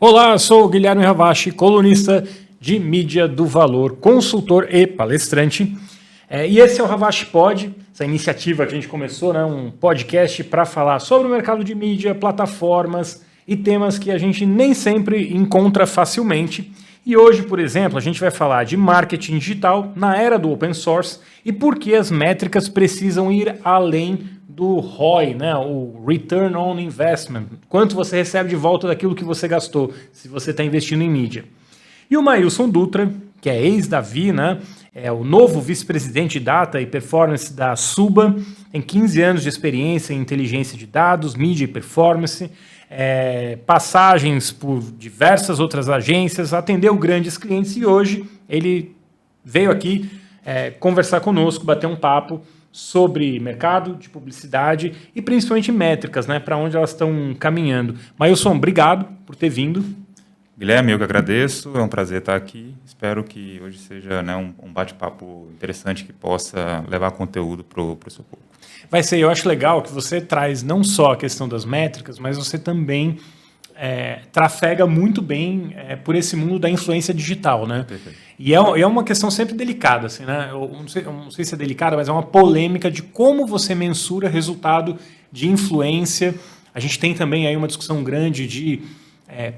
Olá, sou o Guilherme Ravache, colunista de mídia do Valor, consultor e palestrante. E esse é o Ravache Pod, essa iniciativa que a gente começou, né, um podcast para falar sobre o mercado de mídia, plataformas e temas que a gente nem sempre encontra facilmente. E hoje, por exemplo, a gente vai falar de marketing digital na era do open source e por que as métricas precisam ir além do ROI, né? O Return on Investment. Quanto você recebe de volta daquilo que você gastou, se você está investindo em mídia. E o Maílson Dutra, que é ex-Davi, né? É o novo vice-presidente de Data e Performance da Suba, tem 15 anos de experiência em inteligência de dados, mídia e performance, passagens por diversas outras agências, atendeu grandes clientes e hoje ele veio aqui conversar conosco, bater um papo sobre mercado de publicidade e principalmente métricas, né, para onde elas estão caminhando. Maílson, obrigado por ter vindo. Guilherme, eu que agradeço, é um prazer estar aqui. Espero que hoje seja, né, um bate-papo interessante que possa levar conteúdo para o seu público. Vai ser, eu acho legal que você traz não só a questão das métricas, mas você também trafega muito bem por esse mundo da influência digital, né? Perfeito. E é uma questão sempre delicada, assim, né? Eu não sei se é delicada, mas é uma polêmica de como você mensura resultado de influência. A gente tem também aí uma discussão grande de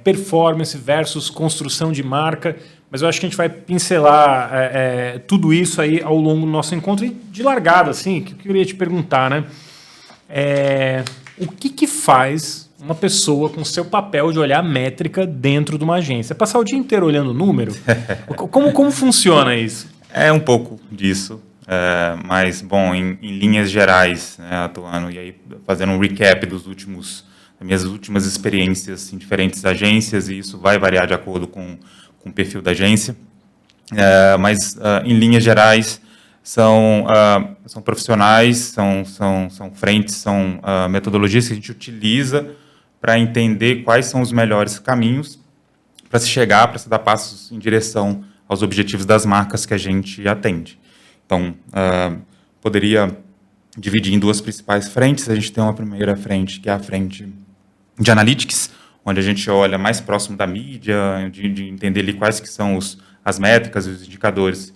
performance versus construção de marca, mas eu acho que a gente vai pincelar tudo isso aí ao longo do nosso encontro. E de largada, assim, que eu queria te perguntar, né? O que faz uma pessoa com seu papel de olhar a métrica dentro de uma agência? Passar o dia inteiro olhando o número? Como funciona isso? É um pouco disso, mas, bom, em linhas gerais, né, atuando e aí fazendo um recap das minhas últimas experiências em diferentes agências, e isso vai variar de acordo com o perfil da agência, mas em linhas gerais são profissionais, são frentes, são metodologias que a gente utiliza para entender quais são os melhores caminhos para se dar passos em direção aos objetivos das marcas que a gente atende. Então, poderia dividir em duas principais frentes. A gente tem uma primeira frente, que é a frente de Analytics, onde a gente olha mais próximo da mídia, de entender ali quais que são as métricas e os indicadores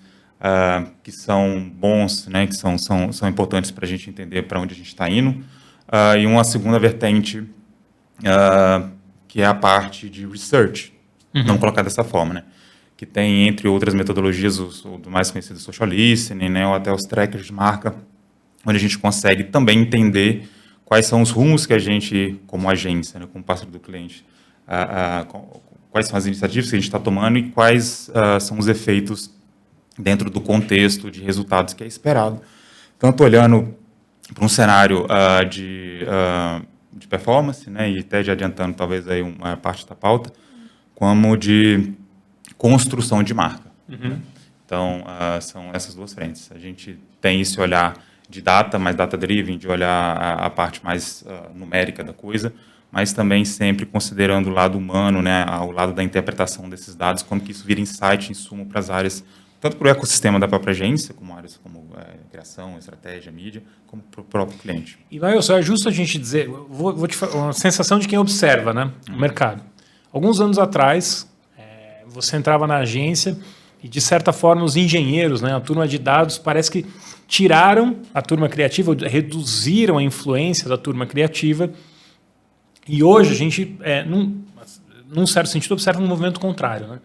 que são bons, né, que são importantes para a gente entender para onde a gente está indo. E uma segunda vertente, que é a parte de research, vamos colocar dessa forma, né? Que tem, entre outras metodologias, o mais conhecido social listening, né, ou até os trackers de marca, onde a gente consegue também entender quais são os rumos que a gente, como agência, né, como parceiro do cliente, quais são as iniciativas que a gente está tomando e quais são os efeitos dentro do contexto de resultados que é esperado. Tanto olhando para um cenário de performance, né, e até já adiantando talvez aí uma parte da pauta, como de construção de marca. Né? Então, são essas duas frentes. A gente tem esse olhar de data, mais data-driven, de olhar a parte mais numérica da coisa, mas também sempre considerando o lado humano, né, o lado da interpretação desses dados, como que isso vira insight, insumo para as áreas, tanto para o ecossistema da própria agência, como áreas como criação, estratégia, mídia, como para o próprio cliente. E, Maílson, é justo a gente dizer, vou te falar, uma sensação de quem observa, né, o mercado. Alguns anos atrás, você entrava na agência e, de certa forma, os engenheiros, né, a turma de dados, parece que tiraram a turma criativa, reduziram a influência da turma criativa, e hoje a gente, num certo sentido, observa um movimento contrário, né?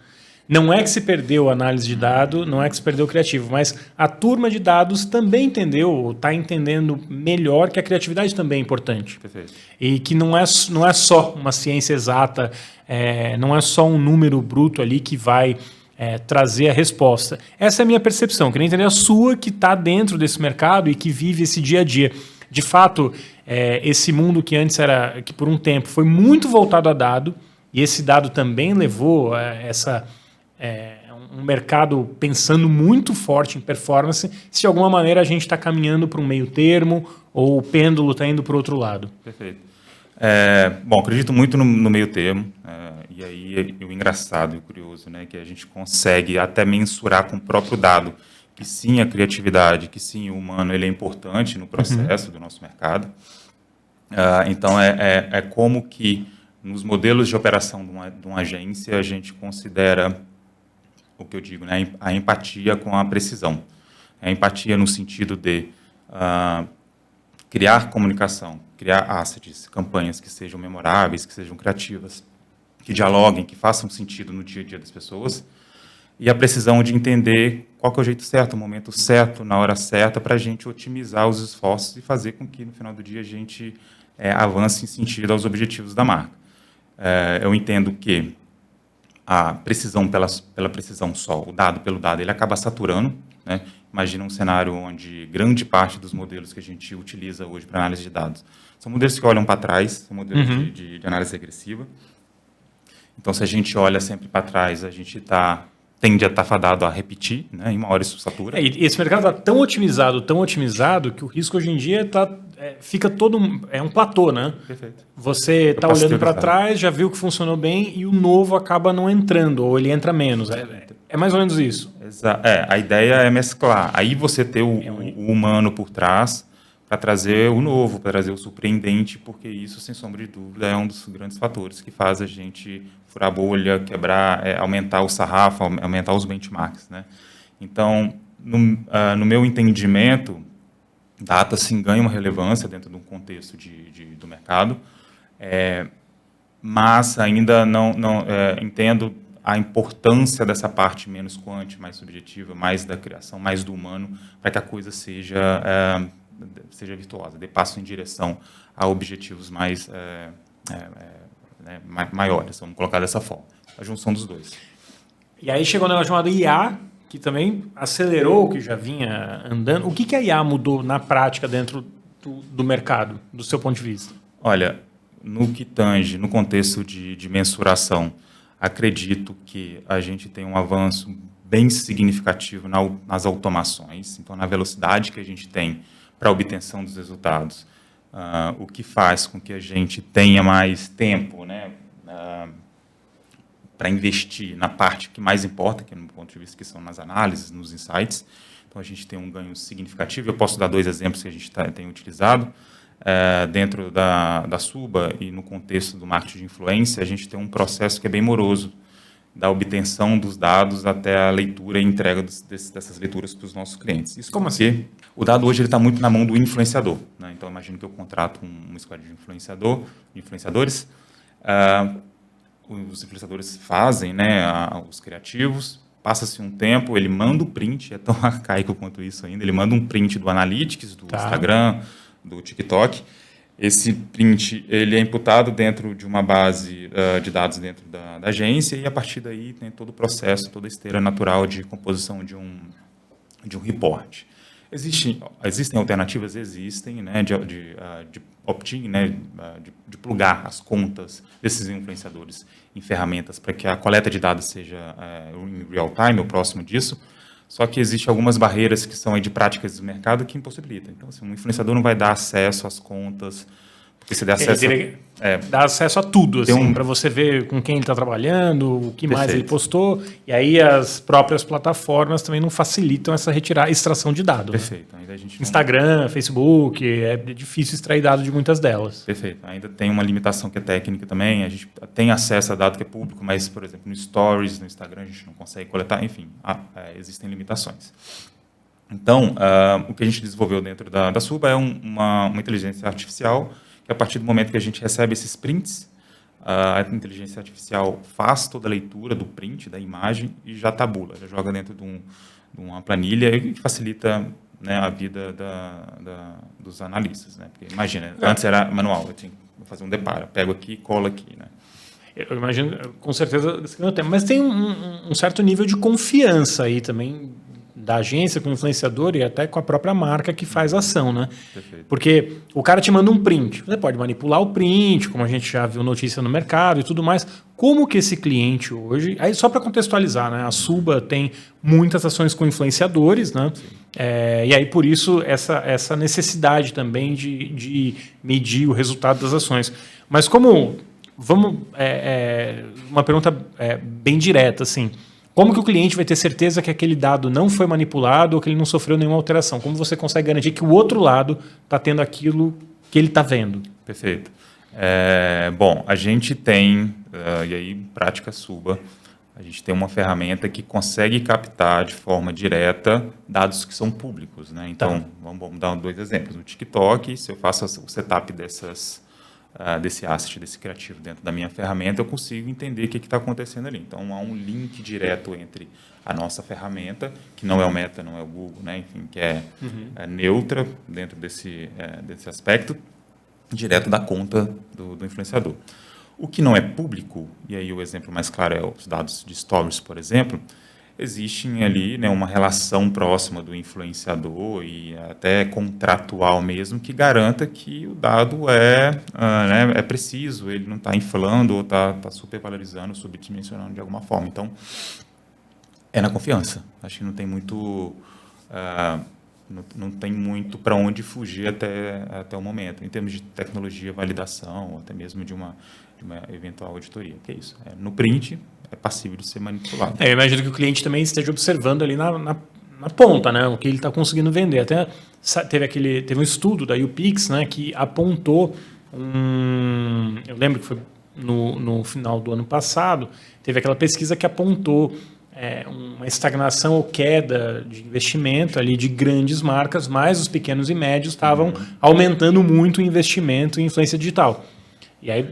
Não é que se perdeu a análise de dado, não é que se perdeu o criativo, mas a turma de dados também entendeu, está entendendo melhor que a criatividade também é importante. Perfeito. E que não é só uma ciência exata, não é só um número bruto ali que vai trazer a resposta. Essa é a minha percepção, queria entender a sua, que está dentro desse mercado e que vive esse dia a dia. De fato, esse mundo que antes era, que por um tempo foi muito voltado a dado, e esse dado também levou a um mercado pensando muito forte em performance, se de alguma maneira a gente está caminhando para um meio termo ou o pêndulo está indo para o outro lado. Perfeito. Bom, acredito muito no meio termo, e aí o engraçado e o curioso, né, que a gente consegue até mensurar com o próprio dado que sim, a criatividade, que sim, o humano ele é importante no processo do nosso mercado. Então, como que nos modelos de operação de uma agência, a gente considera o que eu digo, né, a empatia com a precisão. A empatia no sentido de criar comunicação, criar assets, campanhas que sejam memoráveis, que sejam criativas, que dialoguem, que façam sentido no dia a dia das pessoas, e a precisão de entender qual que é o jeito certo, o momento certo, na hora certa, para a gente otimizar os esforços e fazer com que, no final do dia, a gente avance em sentido aos objetivos da marca. Eu entendo que a precisão pela precisão só, o dado pelo dado, ele acaba saturando, né? Imagina um cenário onde grande parte dos modelos que a gente utiliza hoje para análise de dados são modelos que olham para trás, são modelos de análise regressiva. Então, se a gente olha sempre para trás, a gente tende a estar fadado a repetir, né? Em uma hora isso satura. E esse mercado está tão otimizado, que o risco hoje em dia fica todo um platô, né? Perfeito. Você está olhando para trás, já viu que funcionou bem e o novo acaba não entrando, ou ele entra menos. É mais ou menos isso. A ideia é mesclar. Aí você ter o humano por trás para trazer o novo, para trazer o surpreendente, porque isso, sem sombra de dúvida, é um dos grandes fatores que faz a gente furar a bolha, quebrar, aumentar o sarrafo, aumentar os benchmarks, né? Então, no meu entendimento, data sim ganha uma relevância dentro de um contexto do mercado, mas ainda não entendo a importância dessa parte menos quant, mais subjetiva, mais da criação, mais do humano, para que a coisa seja virtuosa, dê passo em direção a objetivos mais maiores, vamos colocar dessa forma. A junção dos dois. E aí chegou um negócio chamado IA, que também acelerou o que já vinha andando. O que a IA mudou na prática dentro do mercado, do seu ponto de vista? Olha, no que tange, no contexto de mensuração, acredito que a gente tem um avanço bem significativo nas automações, então na velocidade que a gente tem para a obtenção dos resultados, o que faz com que a gente tenha mais tempo, né, para investir na parte que mais importa, que no ponto de vista que são nas análises, nos insights. Então a gente tem um ganho significativo. Eu posso dar 2 exemplos que a gente tem utilizado. Dentro da Suba e no contexto do marketing de influência, a gente tem um processo que é bem moroso, da obtenção dos dados até a leitura e entrega dessas leituras para os nossos clientes. Isso como assim? O dado hoje está muito na mão do influenciador, né? Então, imagino que eu contrato uma squad de influenciadores. Os influenciadores fazem, né, os criativos, passa-se um tempo, ele manda o print, é tão arcaico quanto isso ainda, ele manda um print do Analytics, do Instagram, do TikTok. Esse print ele é imputado dentro de uma base de dados dentro da agência e, a partir daí, tem todo o processo, toda a esteira natural de composição de um report. Existem alternativas? Existem, né, de opt-in, né, de plugar as contas desses influenciadores em ferramentas para que a coleta de dados seja em real time, ou próximo disso. Só que existem algumas barreiras que são aí de práticas do mercado que impossibilitam. Então, assim, um influenciador não vai dar acesso às contas, porque se der acesso... Dá acesso a tudo, assim, para você ver com quem ele está trabalhando, o que mais ele postou, e aí as próprias plataformas também não facilitam essa extração de dados. Perfeito. Ainda a gente Instagram, Facebook, é difícil extrair dados de muitas delas. Perfeito. Ainda tem uma limitação que é técnica também, a gente tem acesso a dado que é público, mas, por exemplo, no Stories, no Instagram, a gente não consegue coletar, enfim, existem limitações. Então, o que a gente desenvolveu dentro da Suba é uma inteligência artificial, que a partir do momento que a gente recebe esses prints, a inteligência artificial faz toda a leitura do print, da imagem, e já tabula, já joga dentro de uma planilha e facilita, né, a vida dos analistas, né? Porque imagina, antes era manual, eu tinha que fazer um deparo, pego aqui e colo aqui, né? Eu imagino, com certeza, mas tem um certo nível de confiança aí também da agência com o influenciador e até com a própria marca que faz a ação, né? Perfeito. Porque o cara te manda um print, você pode manipular o print, como a gente já viu notícia no mercado e tudo mais. Como que esse cliente hoje... Aí só para contextualizar, né? A Suba tem muitas ações com influenciadores, né? E aí, por isso, essa necessidade também de medir o resultado das ações. Mas como... uma pergunta bem direta, assim... Como que o cliente vai ter certeza que aquele dado não foi manipulado ou que ele não sofreu nenhuma alteração? Como você consegue garantir que o outro lado está tendo aquilo que ele está vendo? Perfeito. Bom, a gente tem, e aí prática suba, a gente tem uma ferramenta que consegue captar de forma direta dados que são públicos, né? Então, vamos dar 2 exemplos. No TikTok, se eu faço o setup desse asset, desse criativo dentro da minha ferramenta, eu consigo entender o que está acontecendo ali. Então, há um link direto entre a nossa ferramenta, que não é o Meta, não é o Google, né? Enfim, que é neutra dentro desse aspecto, direto da conta do influenciador. O que não é público, e aí o exemplo mais claro é os dados de stories, por exemplo, existem ali, né, uma relação próxima do influenciador e até contratual mesmo que garanta que o dado é preciso, ele não está inflando ou está supervalorizando, subdimensionando de alguma forma. Então, é na confiança. Acho que não tem muito... não tem muito para onde fugir até o momento, em termos de tecnologia, validação, até mesmo de uma eventual auditoria. Que é isso? No print, é passível de ser manipulado. Eu imagino que o cliente também esteja observando ali na ponta, né, o que ele está conseguindo vender. Até teve um estudo da UPix, né, que apontou eu lembro que foi no final do ano passado, teve aquela pesquisa que apontou uma estagnação ou queda de investimento ali de grandes marcas, mas os pequenos e médios estavam aumentando muito o investimento em influência digital. E aí,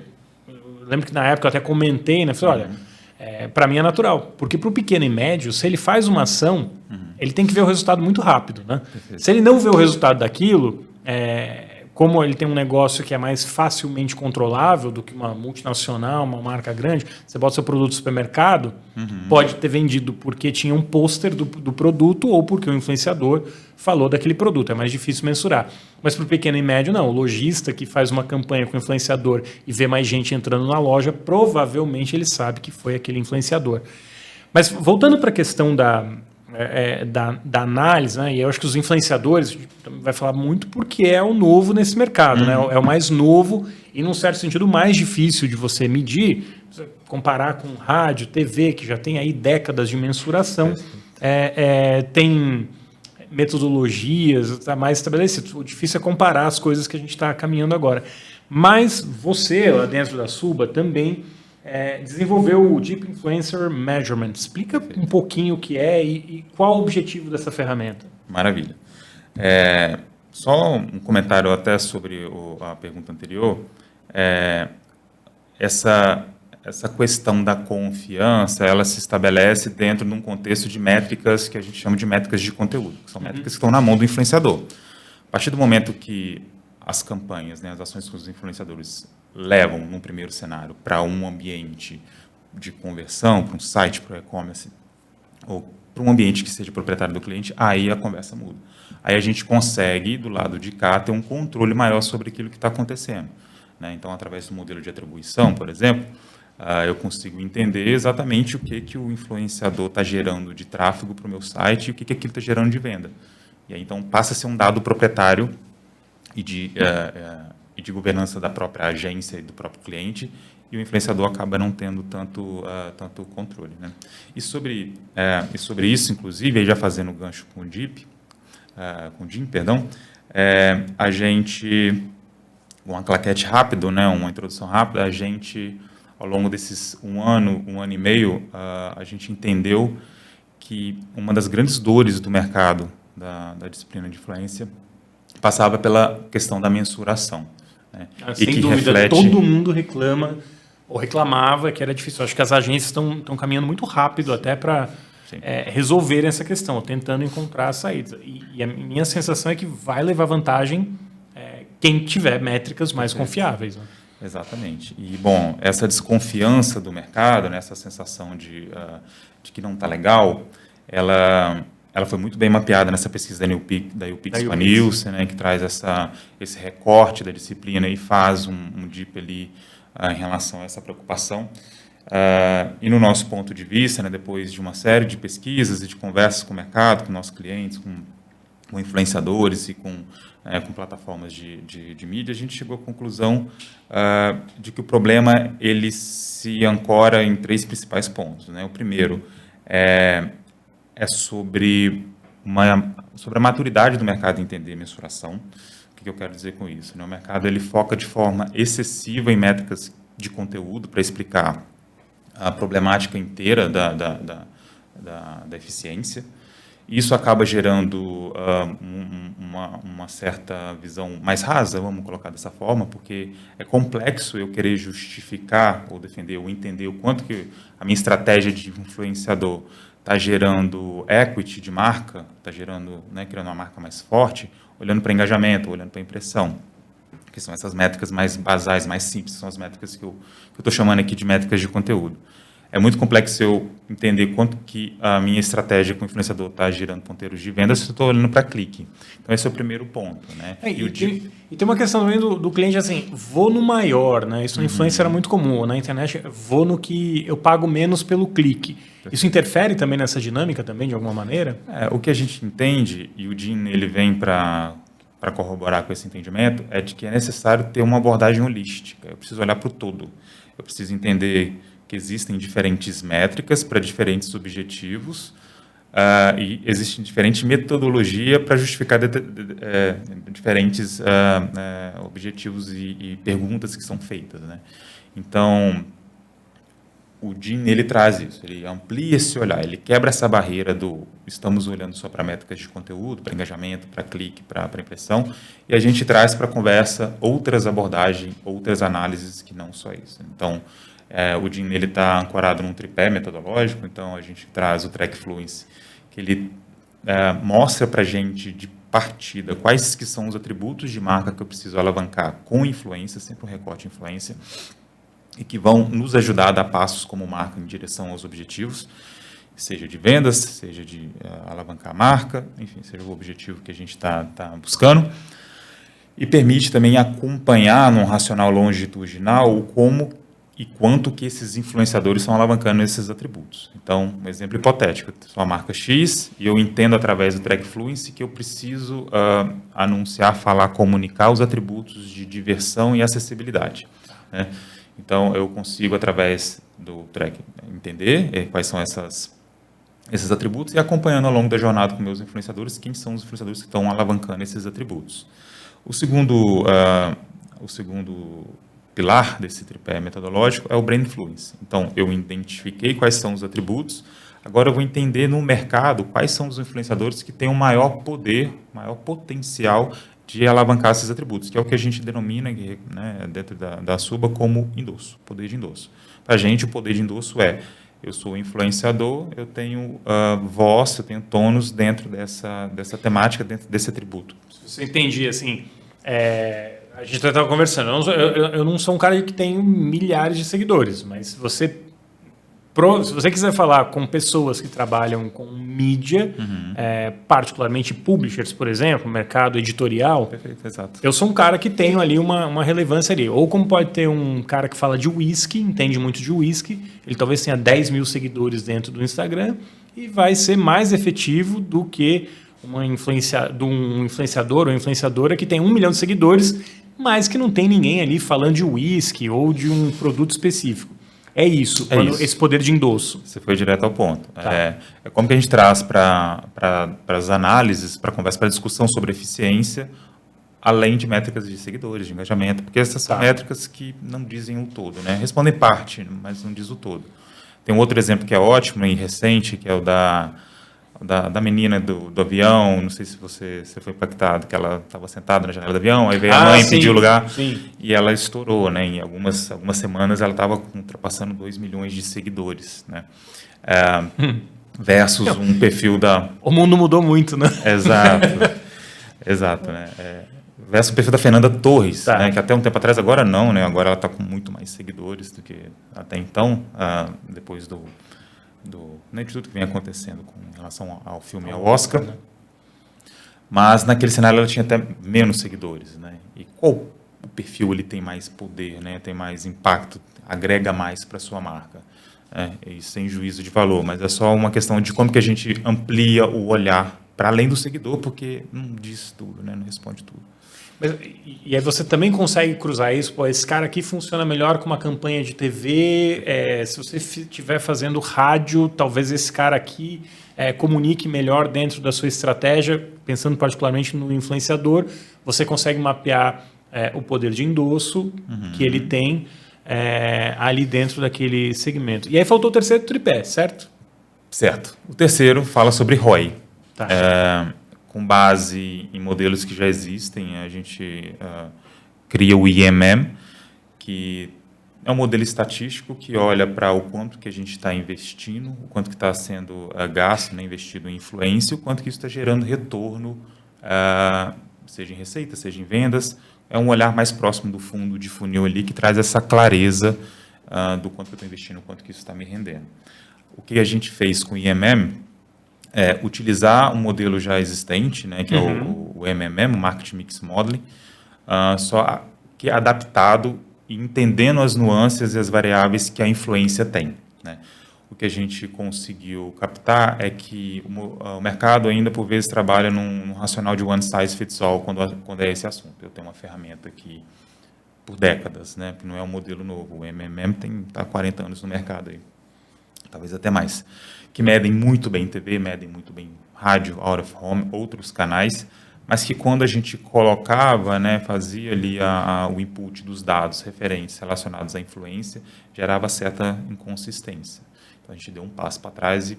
eu lembro que na época eu até comentei, né, falei, olha, para mim é natural, porque para o pequeno e médio, se ele faz uma ação, ele tem que ver o resultado muito rápido, né? Se ele não vê o resultado daquilo, como ele tem um negócio que é mais facilmente controlável do que uma multinacional, uma marca grande, você bota seu produto no supermercado, pode ter vendido porque tinha um pôster do produto ou porque o influenciador falou daquele produto. É mais difícil mensurar. Mas para o pequeno e médio, não. O lojista que faz uma campanha com o influenciador e vê mais gente entrando na loja, provavelmente ele sabe que foi aquele influenciador. Mas voltando para a questão da análise, né? E eu acho que os influenciadores, a gente vai falar muito porque é o novo nesse mercado, né? É o mais novo e, num certo sentido, o mais difícil de você medir, comparar com rádio, TV, que já tem aí décadas de mensuração, tem metodologias, está mais estabelecido. O difícil é comparar as coisas que a gente está caminhando agora. Mas você, lá dentro da Suba, também desenvolveu o Deep Influencer Measurement. Explica um pouquinho o que é e qual o objetivo dessa ferramenta. Maravilha. Só um comentário até sobre a pergunta anterior. Essa questão da confiança, ela se estabelece dentro de um contexto de métricas que a gente chama de métricas de conteúdo, que são métricas que estão na mão do influenciador. A partir do momento que as campanhas, né, as ações que os influenciadores levam, num primeiro cenário, para um ambiente de conversão, para um site, para o e-commerce, ou para um ambiente que seja proprietário do cliente, aí a conversa muda. Aí a gente consegue, do lado de cá, ter um controle maior sobre aquilo que está acontecendo, né? Então, através do modelo de atribuição, por exemplo, eu consigo entender exatamente o que o influenciador está gerando de tráfego para o meu site e o que aquilo está gerando de venda. E aí, então, passa a ser um dado proprietário e de governança da própria agência e do próprio cliente, e o influenciador acaba não tendo tanto controle, né? E sobre isso, inclusive, aí já fazendo gancho com o DIM, a gente, uma claquete rápido, né, uma introdução rápida, a gente, ao longo desses um ano e meio, a gente entendeu que uma das grandes dores do mercado da disciplina de influência passava pela questão da mensuração, né? Sem dúvida, todo mundo reclama ou reclamava que era difícil. Acho que as agências estão caminhando muito rápido até para resolverem essa questão, tentando encontrar saídas. E a minha sensação é que vai levar vantagem quem tiver métricas mais confiáveis, né? Exatamente. E, bom, essa desconfiança do mercado, né, essa sensação de que não está legal, ela foi muito bem mapeada nessa pesquisa da UPix com a Nielsen, né, que traz esse recorte da disciplina e faz um deep ali em relação a essa preocupação. E no nosso ponto de vista, né, depois de uma série de pesquisas e de conversas com o mercado, com nossos clientes, com influenciadores e com plataformas de mídia, a gente chegou à conclusão de que o problema ele se ancora em 3 principais pontos, né? O primeiro é sobre a maturidade do mercado em entender mensuração, O que eu quero dizer com isso? Né? O mercado ele foca de forma excessiva em métricas de conteúdo para explicar a problemática inteira da eficiência. Isso acaba gerando uma certa visão mais rasa, vamos colocar dessa forma, porque é complexo eu querer justificar ou defender ou entender o quanto que a minha estratégia de influenciador está gerando equity de marca, está gerando, né, criando uma marca mais forte, olhando para engajamento, olhando para impressão, que são essas métricas mais basais, mais simples, são as métricas que eu estou chamando aqui de métricas de conteúdo. É muito complexo eu entender quanto que a minha estratégia com o influenciador está girando ponteiros de venda se eu estou olhando para clique. Então, esse é o primeiro ponto. Né? E tem uma questão também do cliente, assim, vou no maior, né? Isso na influência era muito comum. Na internet, vou no que eu pago menos pelo clique. Isso interfere também nessa dinâmica, também, de alguma maneira? O que a gente entende, e o Jim ele vem para corroborar com esse entendimento, é de que é necessário ter uma abordagem holística. Eu preciso olhar para o todo. Eu preciso entender que existem diferentes métricas para diferentes objetivos e existe diferente metodologia para justificar diferentes objetivos e perguntas que são feitas. Né? Então, o Jim ele traz isso, ele amplia esse olhar, ele quebra essa barreira do estamos olhando só para métricas de conteúdo, para engajamento, para clique, para impressão, e a gente traz para a conversa outras abordagens, outras análises que não só isso. Então, o Jim está ancorado num tripé metodológico, então a gente traz o Track Fluency, que ele mostra para a gente de partida quais que são os atributos de marca que eu preciso alavancar com influência, sempre um recorte de influência, e que vão nos ajudar a dar passos como marca em direção aos objetivos, seja de vendas, seja de alavancar a marca, enfim, seja o objetivo que a gente está buscando. E permite também acompanhar num racional longitudinal o como e quanto que esses influenciadores estão alavancando esses atributos. Então, um exemplo hipotético, eu sou a marca X e eu entendo através do Track Fluency que eu preciso anunciar, falar, comunicar os atributos de diversão e acessibilidade. Né? Então, eu consigo, através do Track, entender quais são esses atributos e acompanhando ao longo da jornada com meus influenciadores, quem são os influenciadores que estão alavancando esses atributos. O segundo pilar desse tripé metodológico é o Brand Influence. Então, eu identifiquei quais são os atributos, agora eu vou entender no mercado quais são os influenciadores que têm o maior poder, maior potencial de alavancar esses atributos, que é o que a gente denomina, né, dentro da Suba, como endosso, poder de endosso. Para a gente, o poder de endosso eu sou influenciador, eu tenho voz, eu tenho tônus dentro dessa temática, dentro desse atributo. Se você entendia, assim, a gente estava conversando, eu não sou um cara que tem milhares de seguidores, mas se você quiser falar com pessoas que trabalham com mídia, particularmente publishers, por exemplo, mercado editorial, perfeito, exato. Eu sou um cara que tenho ali uma relevância ali. Ou como pode ter um cara que fala de whisky, entende muito de whisky, ele talvez tenha 10 mil seguidores dentro do Instagram e vai ser mais efetivo do que um influenciador ou influenciadora que tem 1 milhão de seguidores, mas que não tem ninguém ali falando de whisky ou de um produto específico. É isso, esse poder de endosso. Você foi direto ao ponto. Tá. É como que a gente traz para as análises, para a conversa, para a discussão sobre eficiência, além de métricas de seguidores, de engajamento, porque essas são métricas que não dizem o todo, né? Respondem parte, mas não diz o todo. Tem um outro exemplo que é ótimo e recente, que é o da menina do avião, não sei se você foi impactado, que ela estava sentada na janela do avião, aí veio a mãe, pediu lugar, e ela estourou, né? Em algumas semanas ela estava ultrapassando 2 milhões de seguidores, né? Versus um perfil da... O mundo mudou muito, né? Exato, né? Versus o perfil da Fernanda Torres, né? Que até um tempo atrás, agora não, né? Agora ela está com muito mais seguidores do que até então, depois de tudo que vem acontecendo com relação ao filme e ao Oscar. Mas naquele cenário ela tinha até menos seguidores, né? E qual o perfil ele tem mais poder, né? Tem mais impacto, agrega mais para a sua marca? Isso sem juízo de valor, mas é só uma questão de como que a gente amplia o olhar para além do seguidor, porque não diz tudo, né? Não responde tudo. E aí você também consegue cruzar isso, pô, esse cara aqui funciona melhor com uma campanha de TV, se você estiver fazendo rádio, talvez esse cara aqui comunique melhor dentro da sua estratégia, pensando particularmente no influenciador, você consegue mapear o poder de endosso que ele tem ali dentro daquele segmento. E aí faltou o terceiro tripé, certo? Certo. O terceiro fala sobre ROI. Tá. Com base em modelos que já existem, a gente cria o IMM, que é um modelo estatístico que olha para o quanto que a gente está investindo, o quanto que está sendo gasto, né, investido em influência, o quanto que isso está gerando retorno, seja em receita, seja em vendas. É um olhar mais próximo do fundo de funil ali, que traz essa clareza do quanto que eu estou investindo, o quanto que isso está me rendendo. O que a gente fez com o IMM utilizar um modelo já existente, né, que é o MMM, o Marketing Mix Modeling, só que é adaptado e entendendo as nuances e as variáveis que a influência tem, né. O que a gente conseguiu captar é que o mercado ainda, por vezes, trabalha num racional de one size fits all quando é esse assunto. Eu tenho uma ferramenta aqui por décadas, né, que não é um modelo novo. O MMM está há 40 anos no mercado, aí, talvez até mais, que medem muito bem TV, medem muito bem rádio, out of home, outros canais, mas que quando a gente colocava, né, fazia ali o input dos dados referentes relacionados à influência, gerava certa inconsistência. Então a gente deu um passo para trás e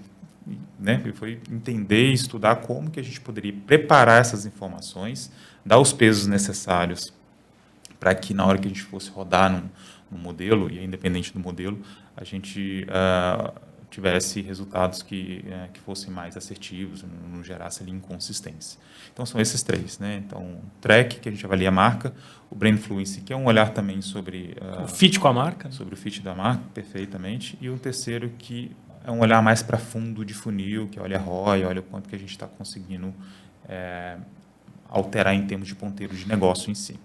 foi entender e estudar como que a gente poderia preparar essas informações, dar os pesos necessários para que na hora que a gente fosse rodar no modelo, e independente do modelo, a gente tivesse resultados que fossem mais assertivos, não gerasse ali inconsistência. Então, são esses três, né? Então, o track, que a gente avalia a marca, o Brand Influence, que é um olhar também sobre... o fit com a marca. Sobre o fit da marca, perfeitamente. E o terceiro, que é um olhar mais para fundo de funil, que olha ROI, olha o quanto que a gente está conseguindo alterar em termos de ponteiro de negócio em si.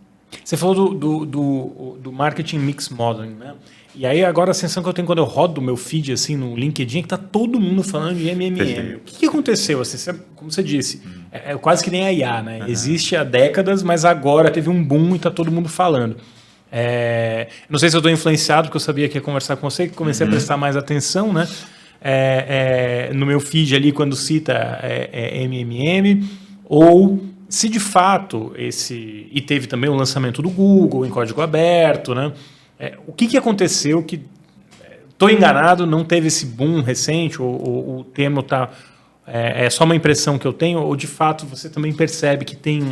Você falou do Marketing Mix Modeling, né? E aí agora a sensação que eu tenho quando eu rodo o meu feed assim no LinkedIn é que tá todo mundo falando de MMM. O que aconteceu? Assim, como você disse, é quase que nem a IA, né? Existe há décadas, mas agora teve um boom e tá todo mundo falando. Não sei se eu estou influenciado, porque eu sabia que ia conversar com você, que comecei a prestar mais atenção, né? No meu feed ali, quando cita MMM, ou se de fato e teve também o lançamento do Google em código aberto, né? O que aconteceu que estou enganado, não teve esse boom recente, ou o termo está é só uma impressão que eu tenho, ou de fato você também percebe que tem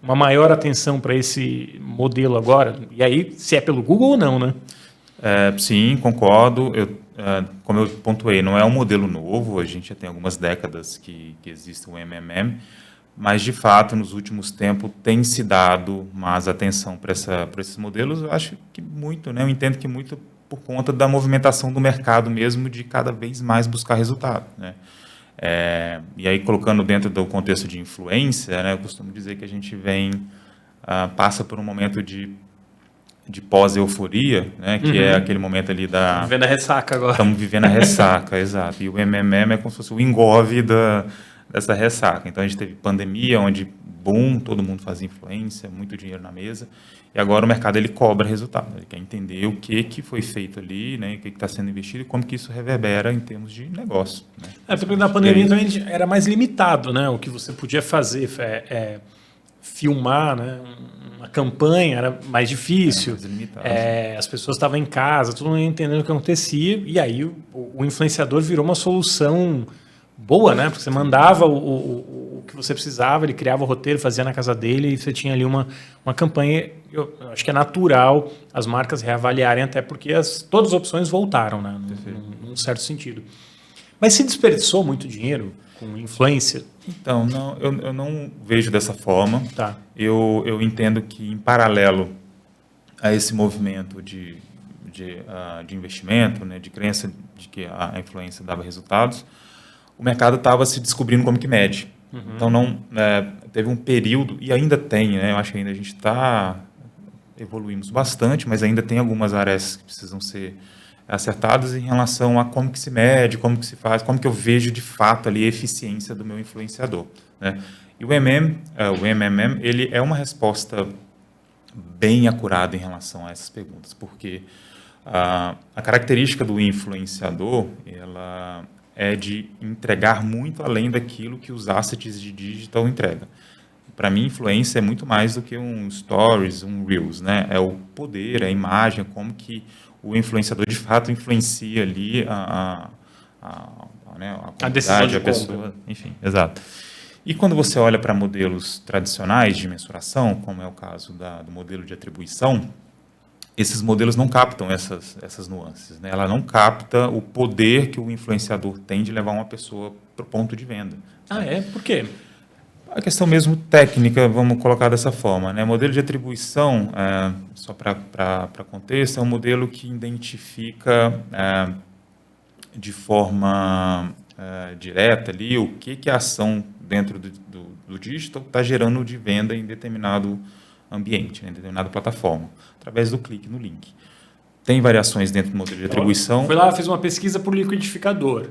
uma maior atenção para esse modelo agora? E aí, se é pelo Google ou não, né? Sim, concordo. Como eu pontuei, não é um modelo novo, a gente já tem algumas décadas que existe o MMM, mas, de fato, nos últimos tempos tem se dado mais atenção para esses modelos. Eu acho que muito, né? Eu entendo que muito por conta da movimentação do mercado mesmo, de cada vez mais buscar resultado, né? E aí, colocando dentro do contexto de influência, né, eu costumo dizer que a gente passa por um momento de pós-euforia, né, que é aquele momento ali da... Vivendo a ressaca agora. Estamos vivendo a ressaca, exato. E o MMM é como se fosse o engove dessa ressaca. Então, a gente teve pandemia, onde, boom, todo mundo fazia influência, muito dinheiro na mesa, e agora o mercado ele cobra resultado. Ele quer entender o que foi feito ali, né, o que está sendo investido e como que isso reverbera em termos de negócio. Né? Porque na pandemia também era mais limitado, né? O que você podia fazer, filmar, né? Uma campanha era mais difícil. Mais limitado. As pessoas estavam em casa, todo mundo entendendo o que acontecia, e aí o influenciador virou uma solução boa, né? Porque você mandava o que você precisava, ele criava o roteiro, fazia na casa dele, e você tinha ali uma campanha. Eu acho que é natural as marcas reavaliarem, até porque todas as opções voltaram, né? Num certo sentido. Mas se desperdiçou muito dinheiro com influência? Então, não, eu não vejo dessa forma. Tá. Eu entendo que, em paralelo a esse movimento de investimento, né, de crença de que a influência dava resultados, o mercado estava se descobrindo como que mede. Então, teve um período, e ainda tem, né, eu acho que ainda a gente evoluímos bastante, mas ainda tem algumas áreas que precisam ser acertados em relação a como que se mede, como que se faz, como que eu vejo de fato ali a eficiência do meu influenciador, né? E o MMM, ele é uma resposta bem acurada em relação a essas perguntas, porque a característica do influenciador, ela é de entregar muito além daquilo que os assets de digital entregam. Para mim, influência é muito mais do que um stories, um reels, né? É o poder, a imagem, como que o influenciador de fato influencia ali né, a decisão comunidade, de a pessoa, enfim, exato. E quando você olha para modelos tradicionais de mensuração, como é o caso do modelo de atribuição, esses modelos não captam essas nuances, né? Ela não capta o poder que o influenciador tem de levar uma pessoa para o ponto de venda. Ah, é? Por quê? A questão mesmo técnica, vamos colocar dessa forma, né? Modelo de atribuição, só para contexto, é um modelo que identifica de forma direta ali o que a ação dentro do digital está gerando de venda em determinado ambiente, né, em determinada plataforma, através do clique no link. Tem variações dentro do modelo de atribuição. Fui lá, fiz uma pesquisa por liquidificador.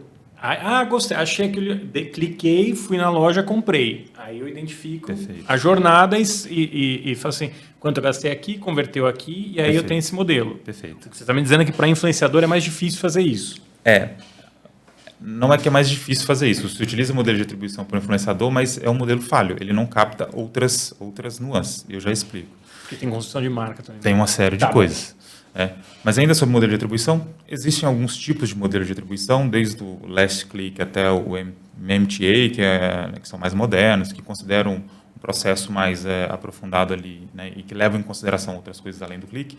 Gostei, achei aquele, cliquei, fui na loja, comprei. Aí eu identifico Perfeito. a jornada e falo assim, quanto eu gastei aqui, converteu aqui, e aí Perfeito. eu tenho esse modelo. Perfeito. Você está me dizendo que para influenciador é mais difícil fazer isso. Não é que é mais difícil fazer isso. Você utiliza o modelo de atribuição para o influenciador, mas é um modelo falho. Ele não capta outras nuances. Eu já explico. Porque tem construção de marca também. Tem uma série de coisas. Mas ainda sobre o modelo de atribuição, existem alguns tipos de modelo de atribuição, desde o last click até o MMTA, que são mais modernos, que consideram um processo mais aprofundado ali, né, e que levam em consideração outras coisas além do clique.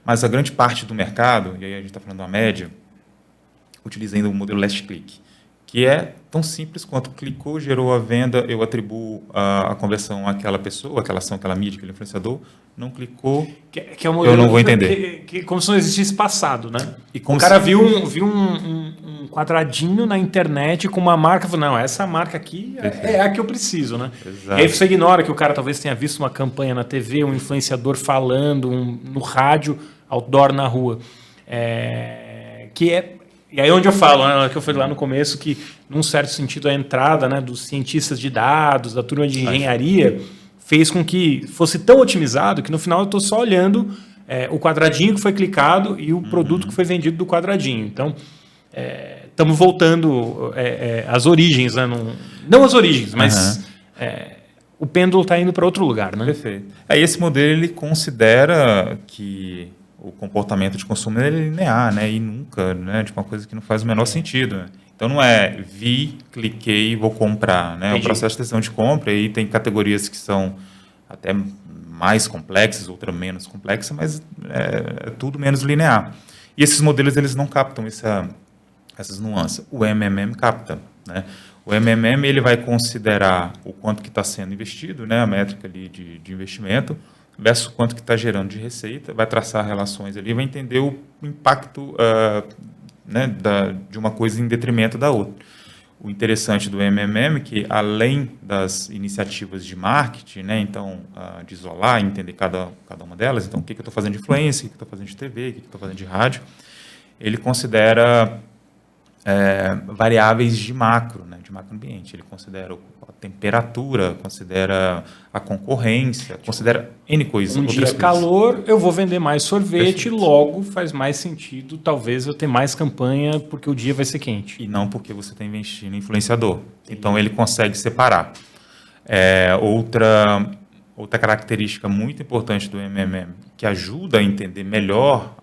Mas a grande parte do mercado, e aí a gente está falando da média, utiliza ainda o modelo last click, que é tão simples quanto clicou, gerou a venda, eu atribuo a conversão àquela pessoa, àquela ação, àquela mídia, aquele influenciador, não clicou, que é um modelo eu não vou entender. Como se não existisse passado, né? E como o cara viu um quadradinho na internet com uma marca, falou, não, essa marca aqui é a que eu preciso, né? Exato. E aí você ignora que o cara talvez tenha visto uma campanha na TV, um influenciador falando, no rádio, outdoor na rua. E aí onde eu falo, né, que eu falei lá no começo, que num certo sentido a entrada, né, dos cientistas de dados, da turma de engenharia, fez com que fosse tão otimizado que no final eu estou só olhando o quadradinho que foi clicado e o produto que foi vendido do quadradinho. Então, estamos voltando às origens, né? Não às origens, mas o pêndulo está indo para outro lugar, né? Perfeito. Esse modelo ele considera que o comportamento de consumo é linear, né? E nunca, né? Tipo, uma coisa que não faz o menor sentido. Né? Então não é vi, cliquei, vou comprar, né? É um processo de decisão de compra e tem categorias que são até mais complexas, outra menos complexa, mas é tudo menos linear. E esses modelos eles não captam essas nuances. O MMM capta, né? O MMM ele vai considerar o quanto que está sendo investido, né? A métrica ali de investimento, versus quanto que está gerando de receita, vai traçar relações ali, vai entender o impacto né, de uma coisa em detrimento da outra. O interessante do MMM é que, além das iniciativas de marketing, né, então, de isolar, entender cada uma delas, então, o que eu estou fazendo de influência, o que eu estou fazendo de TV, o que eu estou fazendo de rádio, ele considera variáveis de macro ambiente. Ele considera a temperatura, considera a concorrência, considera N coisas. Um dia calor, eu vou vender mais sorvete, perfeito. Logo faz mais sentido, talvez eu ter mais campanha porque o dia vai ser quente. E não porque você está investindo em influenciador. Então ele consegue separar. Outra característica muito importante do MMM, que ajuda a entender melhor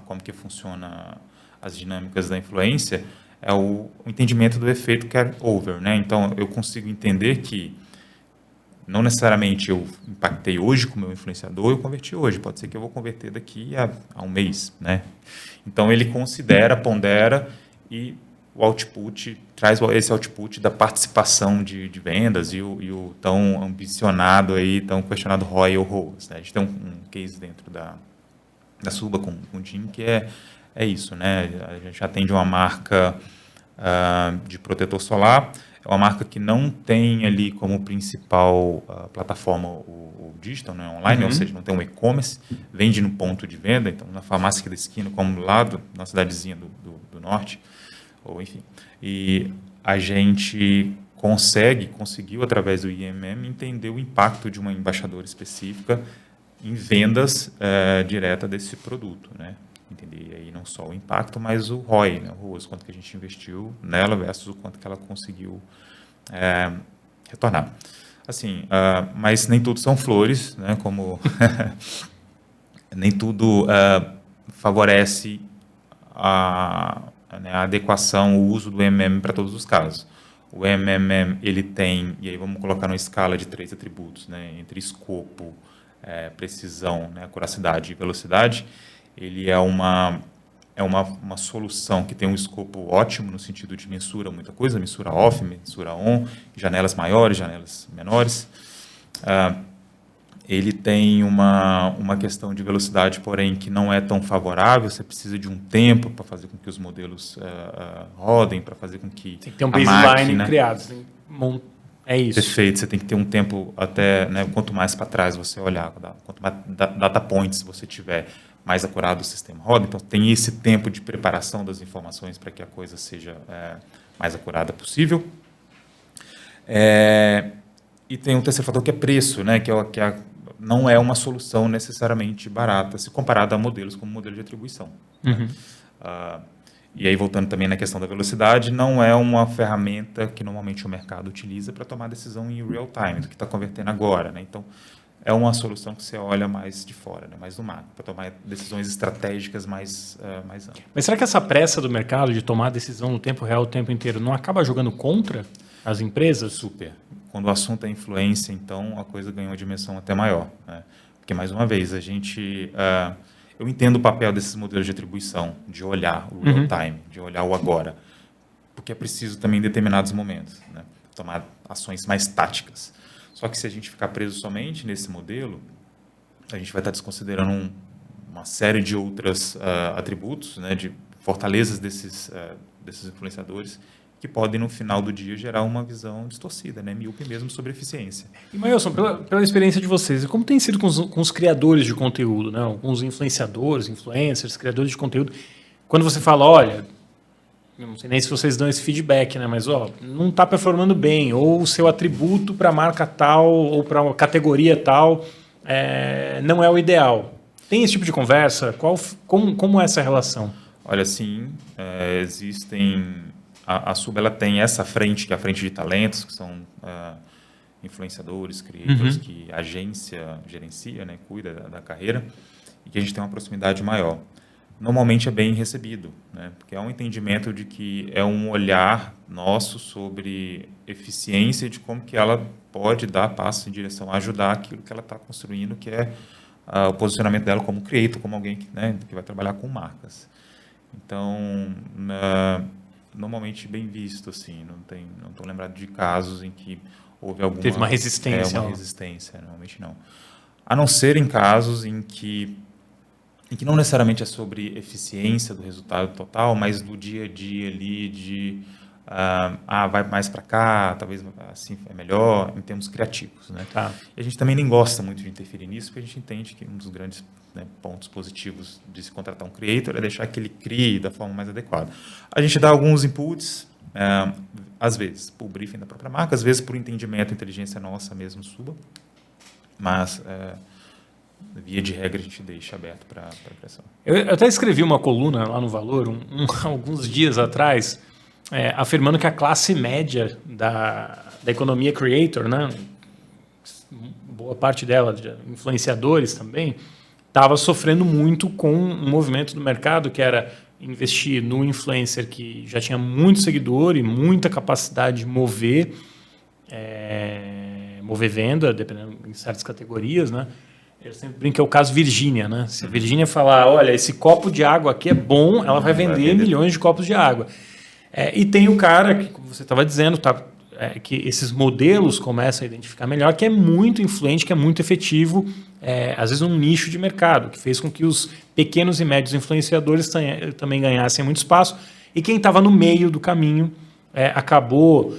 como que funciona as dinâmicas da influência, é o entendimento do efeito carry-over, né? Então, eu consigo entender que não necessariamente eu impactei hoje com o meu influenciador, eu converti hoje. Pode ser que eu vou converter daqui a um mês, né? Então, ele considera, pondera e o output, traz esse output da participação de vendas e o tão ambicionado, aí, tão questionado ROI ou ROAS. Né? A gente tem um case dentro da Suba com o Jim que é isso, né? A gente atende uma marca de protetor solar. É uma marca que não tem ali como principal plataforma o digital, né, online, ou seja, não tem um e-commerce, vende no ponto de venda, então na farmácia aqui da esquina, como lá na cidadezinha do norte, ou enfim. E a gente conseguiu através do IMM entender o impacto de uma embaixadora específica em vendas direta desse produto, né? Entender aí não só o impacto, mas o ROI, né? O quanto que a gente investiu nela versus o quanto que ela conseguiu retornar. Assim, mas nem tudo são flores, né? Como nem tudo favorece a adequação, o uso do MM para todos os casos. O MMM, ele tem, e aí vamos colocar numa escala de 3 atributos, né, entre escopo, precisão, né, acuracidade e velocidade. Ele é uma solução que tem um escopo ótimo no sentido de mensura muita coisa, mensura off, mensura on, janelas maiores, janelas menores. Ele tem uma questão de velocidade, porém, que não é tão favorável. Você precisa de um tempo para fazer com que os modelos rodem, para fazer com que tem que ter um baseline criado. É isso. Perfeito. Você tem que ter um tempo até, né, quanto mais para trás você olhar, quanto mais data points você tiver, mais acurado o sistema roda. Então, tem esse tempo de preparação das informações para que a coisa seja mais acurada possível. E tem um terceiro fator que é preço, né, que não é uma solução necessariamente barata, se comparado a modelos como modelo de atribuição. Uhum. E aí, voltando também na questão da velocidade, não é uma ferramenta que normalmente o mercado utiliza para tomar decisão em real time, do que está convertendo agora, né? Então, é uma solução que você olha mais de fora, né? Mais do macro, para tomar decisões estratégicas mais amplas. Mas será que essa pressa do mercado de tomar decisão no tempo real o tempo inteiro não acaba jogando contra as empresas? Super. Quando o assunto é influência, então, a coisa ganha uma dimensão até maior, né? Porque, mais uma vez, eu entendo o papel desses modelos de atribuição, de olhar o real time, de olhar o agora, porque é preciso também em determinados momentos, né, tomar ações mais táticas. Só que se a gente ficar preso somente nesse modelo, a gente vai estar desconsiderando uma série de outros atributos, né, de fortalezas desses influenciadores, que podem, no final do dia, gerar uma visão distorcida, né, míope mesmo, sobre eficiência. E, Mailson, pela experiência de vocês, como tem sido com os criadores de conteúdo, né, com os influenciadores, influencers, criadores de conteúdo, quando você fala, olha, não sei nem se vocês dão esse feedback, né, mas não está performando bem, ou o seu atributo para a marca tal, ou para uma categoria tal, não é o ideal. Tem esse tipo de conversa? Como é essa relação? Olha, sim, existem... A Sub, ela tem essa frente, que é a frente de talentos, que são influenciadores, creators, que a agência gerencia, né, cuida da carreira, e que a gente tem uma proximidade maior. Normalmente é bem recebido, né, porque é um entendimento de que é um olhar nosso sobre eficiência, de como que ela pode dar passo em direção a ajudar aquilo que ela está construindo, que é o posicionamento dela como creator, como alguém que vai trabalhar com marcas. Então, normalmente bem visto, assim, não estou lembrado de casos em que houve alguma... Teve uma resistência. Normalmente não. A não ser em casos em que não necessariamente é sobre eficiência do resultado total, mas do dia a dia ali vai mais para cá, talvez assim é melhor, em termos criativos, né? Tá. E a gente também nem gosta muito de interferir nisso, porque a gente entende que um dos grandes, né, pontos positivos de se contratar um creator é deixar que ele crie da forma mais adequada. A gente dá alguns inputs, às vezes por briefing da própria marca, às vezes por entendimento, inteligência nossa mesmo suba, mas via de regra a gente deixa aberto para pressão. Eu até escrevi uma coluna lá no Valor alguns dias atrás, afirmando que a classe média da economia creator, né, boa parte dela, de influenciadores também, estava sofrendo muito com um movimento do mercado que era investir no influencer que já tinha muito seguidor e muita capacidade de mover venda, dependendo em certas categorias, né? Eu sempre brinco que é o caso Virgínia, né? Se a Virgínia falar, olha, esse copo de água aqui é bom, ela vai vender milhões de copos de água. E tem o cara, que, como você estava dizendo, que esses modelos começam a identificar melhor, que é muito influente, que é muito efetivo, às vezes um nicho de mercado, que fez com que os pequenos e médios influenciadores também ganhassem muito espaço, e quem estava no meio do caminho acabou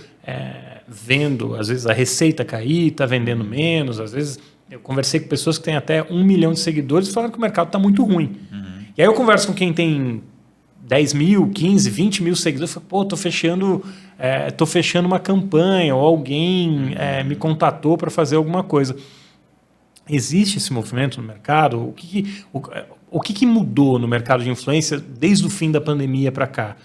vendo, às vezes, a receita cair, está vendendo menos. Às vezes, eu conversei com pessoas que têm até 1 milhão de seguidores e falaram que o mercado está muito ruim. E aí eu converso com quem tem 10 mil, 15, 20 mil seguidores. Eu falo, tô fechando uma campanha, ou alguém me contatou para fazer alguma coisa. Existe esse movimento no mercado? O que mudou no mercado de influência desde o fim da pandemia para cá?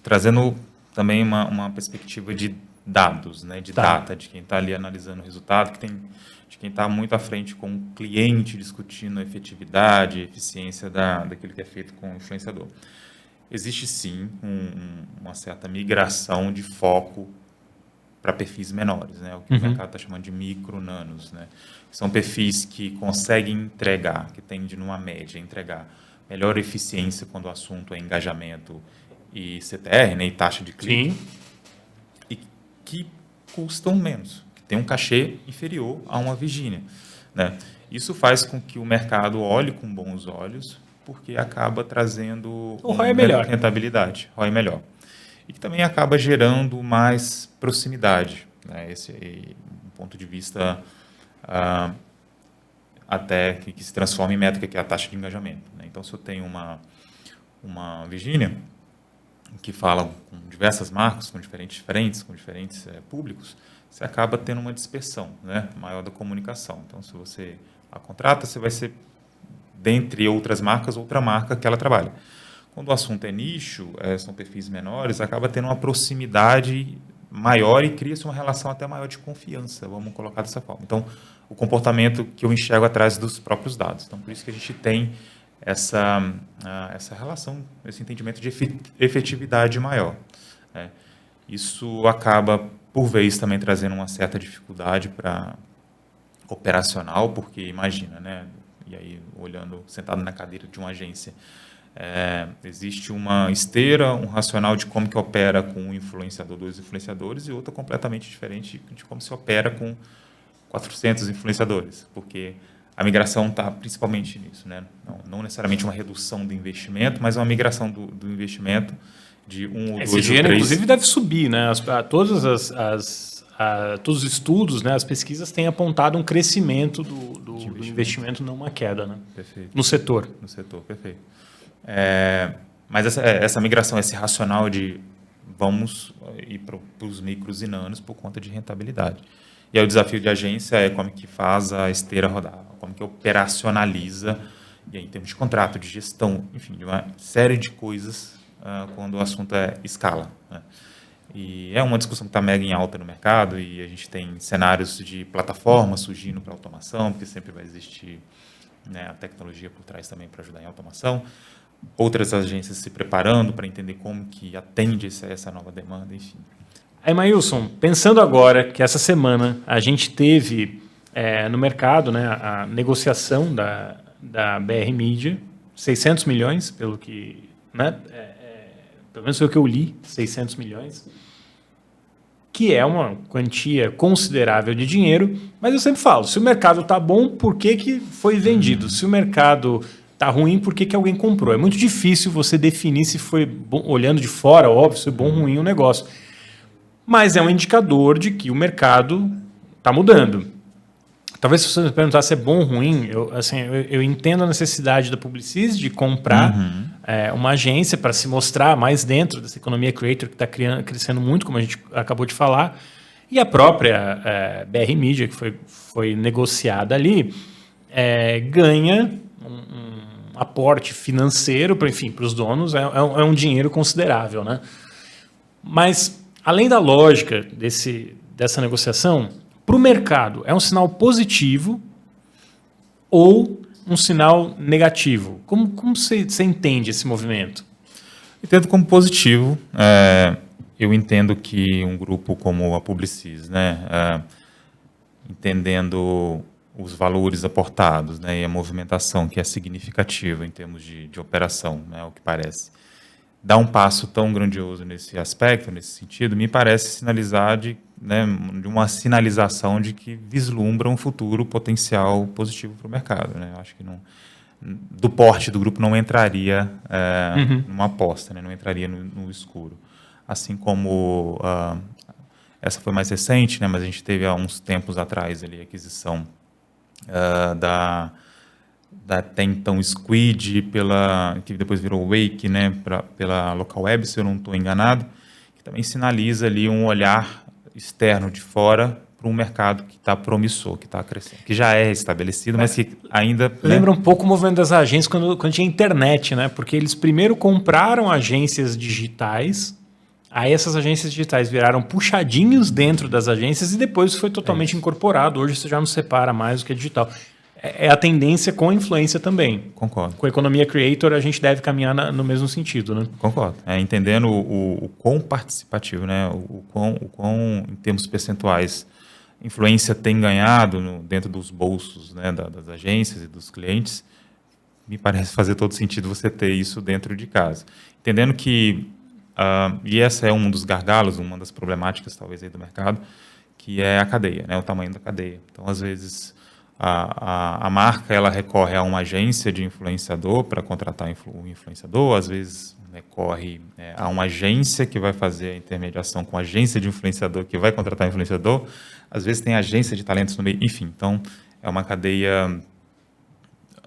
Trazendo também uma perspectiva de dados, né, de data, de quem está ali analisando o resultado, de quem está muito à frente com o cliente, discutindo a efetividade, a eficiência daquilo que é feito com o influenciador. Existe sim uma certa migração de foco para perfis menores, né? O que o mercado está chamando de micro, nanos, né? São perfis que conseguem entregar, que tendem, numa média, a entregar melhor eficiência quando o assunto é engajamento e CTR, né? E taxa de clique. Sim. E que custam menos, que tem um cachê inferior a uma Virgínia, né? Isso faz com que o mercado olhe com bons olhos, porque acaba trazendo o ROI é melhor. Rentabilidade, ROI melhor. E que também acaba gerando mais proximidade, né? Esse é um ponto de vista até que se transforma em métrica, que é a taxa de engajamento, né? Então, se eu tenho uma Virgínia que fala com diversas marcas, com diferentes públicos, você acaba tendo uma dispersão, né, maior da comunicação. Então, se você a contrata, você vai ser, dentre outras marcas, outra marca que ela trabalha. Quando o assunto é nicho, são perfis menores, acaba tendo uma proximidade maior e cria-se uma relação até maior de confiança, vamos colocar dessa forma. Então, o comportamento que eu enxergo atrás dos próprios dados. Então, por isso que a gente tem essa relação, esse entendimento de efetividade maior, né? Isso acaba, por vez, também trazendo uma certa dificuldade para operacional, porque imagina, né? E aí, olhando, sentado na cadeira de uma agência, existe uma esteira, um racional de como que opera com um influenciador, 2 influenciadores, e outra completamente diferente de como se opera com 400 influenciadores, porque a migração está principalmente nisso, né? Não necessariamente uma redução do investimento, mas uma migração do investimento de 1 ou 2 ou 3. Inclusive, deve subir, né? Todos os estudos, né, as pesquisas têm apontado um crescimento do investimento, não uma queda, né? Perfeito. No setor. No setor, perfeito. Mas essa migração, esse racional de vamos ir para os micros e nanos por conta de rentabilidade. E aí o desafio de agência é como que faz a esteira rodar, como que operacionaliza, e aí em termos de contrato, de gestão, enfim, de uma série de coisas quando o assunto é escala, né? E é uma discussão que está mega em alta no mercado, e a gente tem cenários de plataformas surgindo para automação, porque sempre vai existir, né, a tecnologia por trás também para ajudar em automação. Outras agências se preparando para entender como que atende essa nova demanda, enfim. Aí, Maílson, pensando agora que essa semana a gente teve no mercado, né, a negociação da BR Media, 600 milhões, pelo que, né, pelo menos foi o que eu li, 600 milhões, que é uma quantia considerável de dinheiro, mas eu sempre falo, se o mercado está bom, por que foi vendido? Se o mercado está ruim, por que alguém comprou? É muito difícil você definir se foi bom, olhando de fora, óbvio, se foi bom ou ruim o negócio. Mas é um indicador de que o mercado está mudando. Talvez se você me perguntar se é bom ou ruim, eu entendo a necessidade da Publicis de comprar uma agência para se mostrar mais dentro dessa economia creator que está crescendo muito, como a gente acabou de falar, e a própria BR Media, que foi negociada ali, ganha um aporte financeiro, para os donos, é um dinheiro considerável, né? Mas, além da lógica dessa negociação, para o mercado, é um sinal positivo ou um sinal negativo? Como você entende esse movimento? Entendo como positivo. Eu entendo que um grupo como a Publicis, né, entendendo os valores aportados, né, e a movimentação que é significativa em termos de operação, né, o que parece, dar um passo tão grandioso nesse aspecto, nesse sentido, me parece sinalizar de uma sinalização de que vislumbra um futuro potencial positivo para o mercado, né? Acho que do porte do grupo não entraria numa aposta, né? Não entraria no escuro. assim como essa foi mais recente, né, mas a gente teve há uns tempos atrás ali, a aquisição da até então Squid, que depois virou Wake, né, pela Local Web, se eu não estou enganado, que também sinaliza ali um olhar externo de fora para um mercado que está promissor, que está crescendo, que já é estabelecido, mas que ainda... Lembra um pouco o movimento das agências quando tinha internet, né? Porque eles primeiro compraram agências digitais, aí essas agências digitais viraram puxadinhos dentro das agências e depois foi totalmente incorporado. Hoje você já não separa mais o que é digital. É a tendência com a influência também. Concordo. Com a economia creator, a gente deve caminhar no mesmo sentido, né? Concordo. Entendendo o quão participativo, né? O quão, em termos percentuais, influência tem ganhado dentro dos bolsos, né, das agências e dos clientes, me parece fazer todo sentido você ter isso dentro de casa. Entendendo que, e essa é um dos gargalos, uma das problemáticas talvez aí do mercado, que é a cadeia, né, o tamanho da cadeia. Então, às vezes, a marca ela recorre a uma agência de influenciador para contratar o influenciador, às vezes recorre a uma agência que vai fazer a intermediação com a agência de influenciador que vai contratar o influenciador, às vezes tem agência de talentos no meio, enfim, então é uma cadeia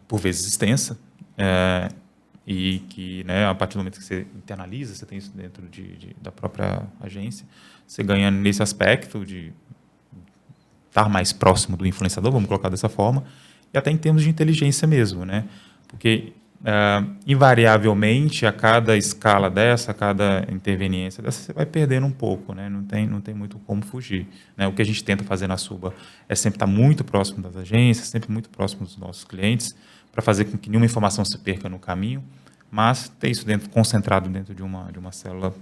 por vezes extensa e que, né, a partir do momento que você internaliza, você tem isso dentro da própria agência, você ganha nesse aspecto de estar mais próximo do influenciador, vamos colocar dessa forma, e até em termos de inteligência mesmo, né? Porque, invariavelmente, a cada escala dessa, a cada interveniência dessa, você vai perdendo um pouco, né? Não tem muito como fugir, né? O que a gente tenta fazer na Suba é sempre estar muito próximo das agências, sempre muito próximo dos nossos clientes, para fazer com que nenhuma informação se perca no caminho, mas ter isso concentrado dentro de uma célula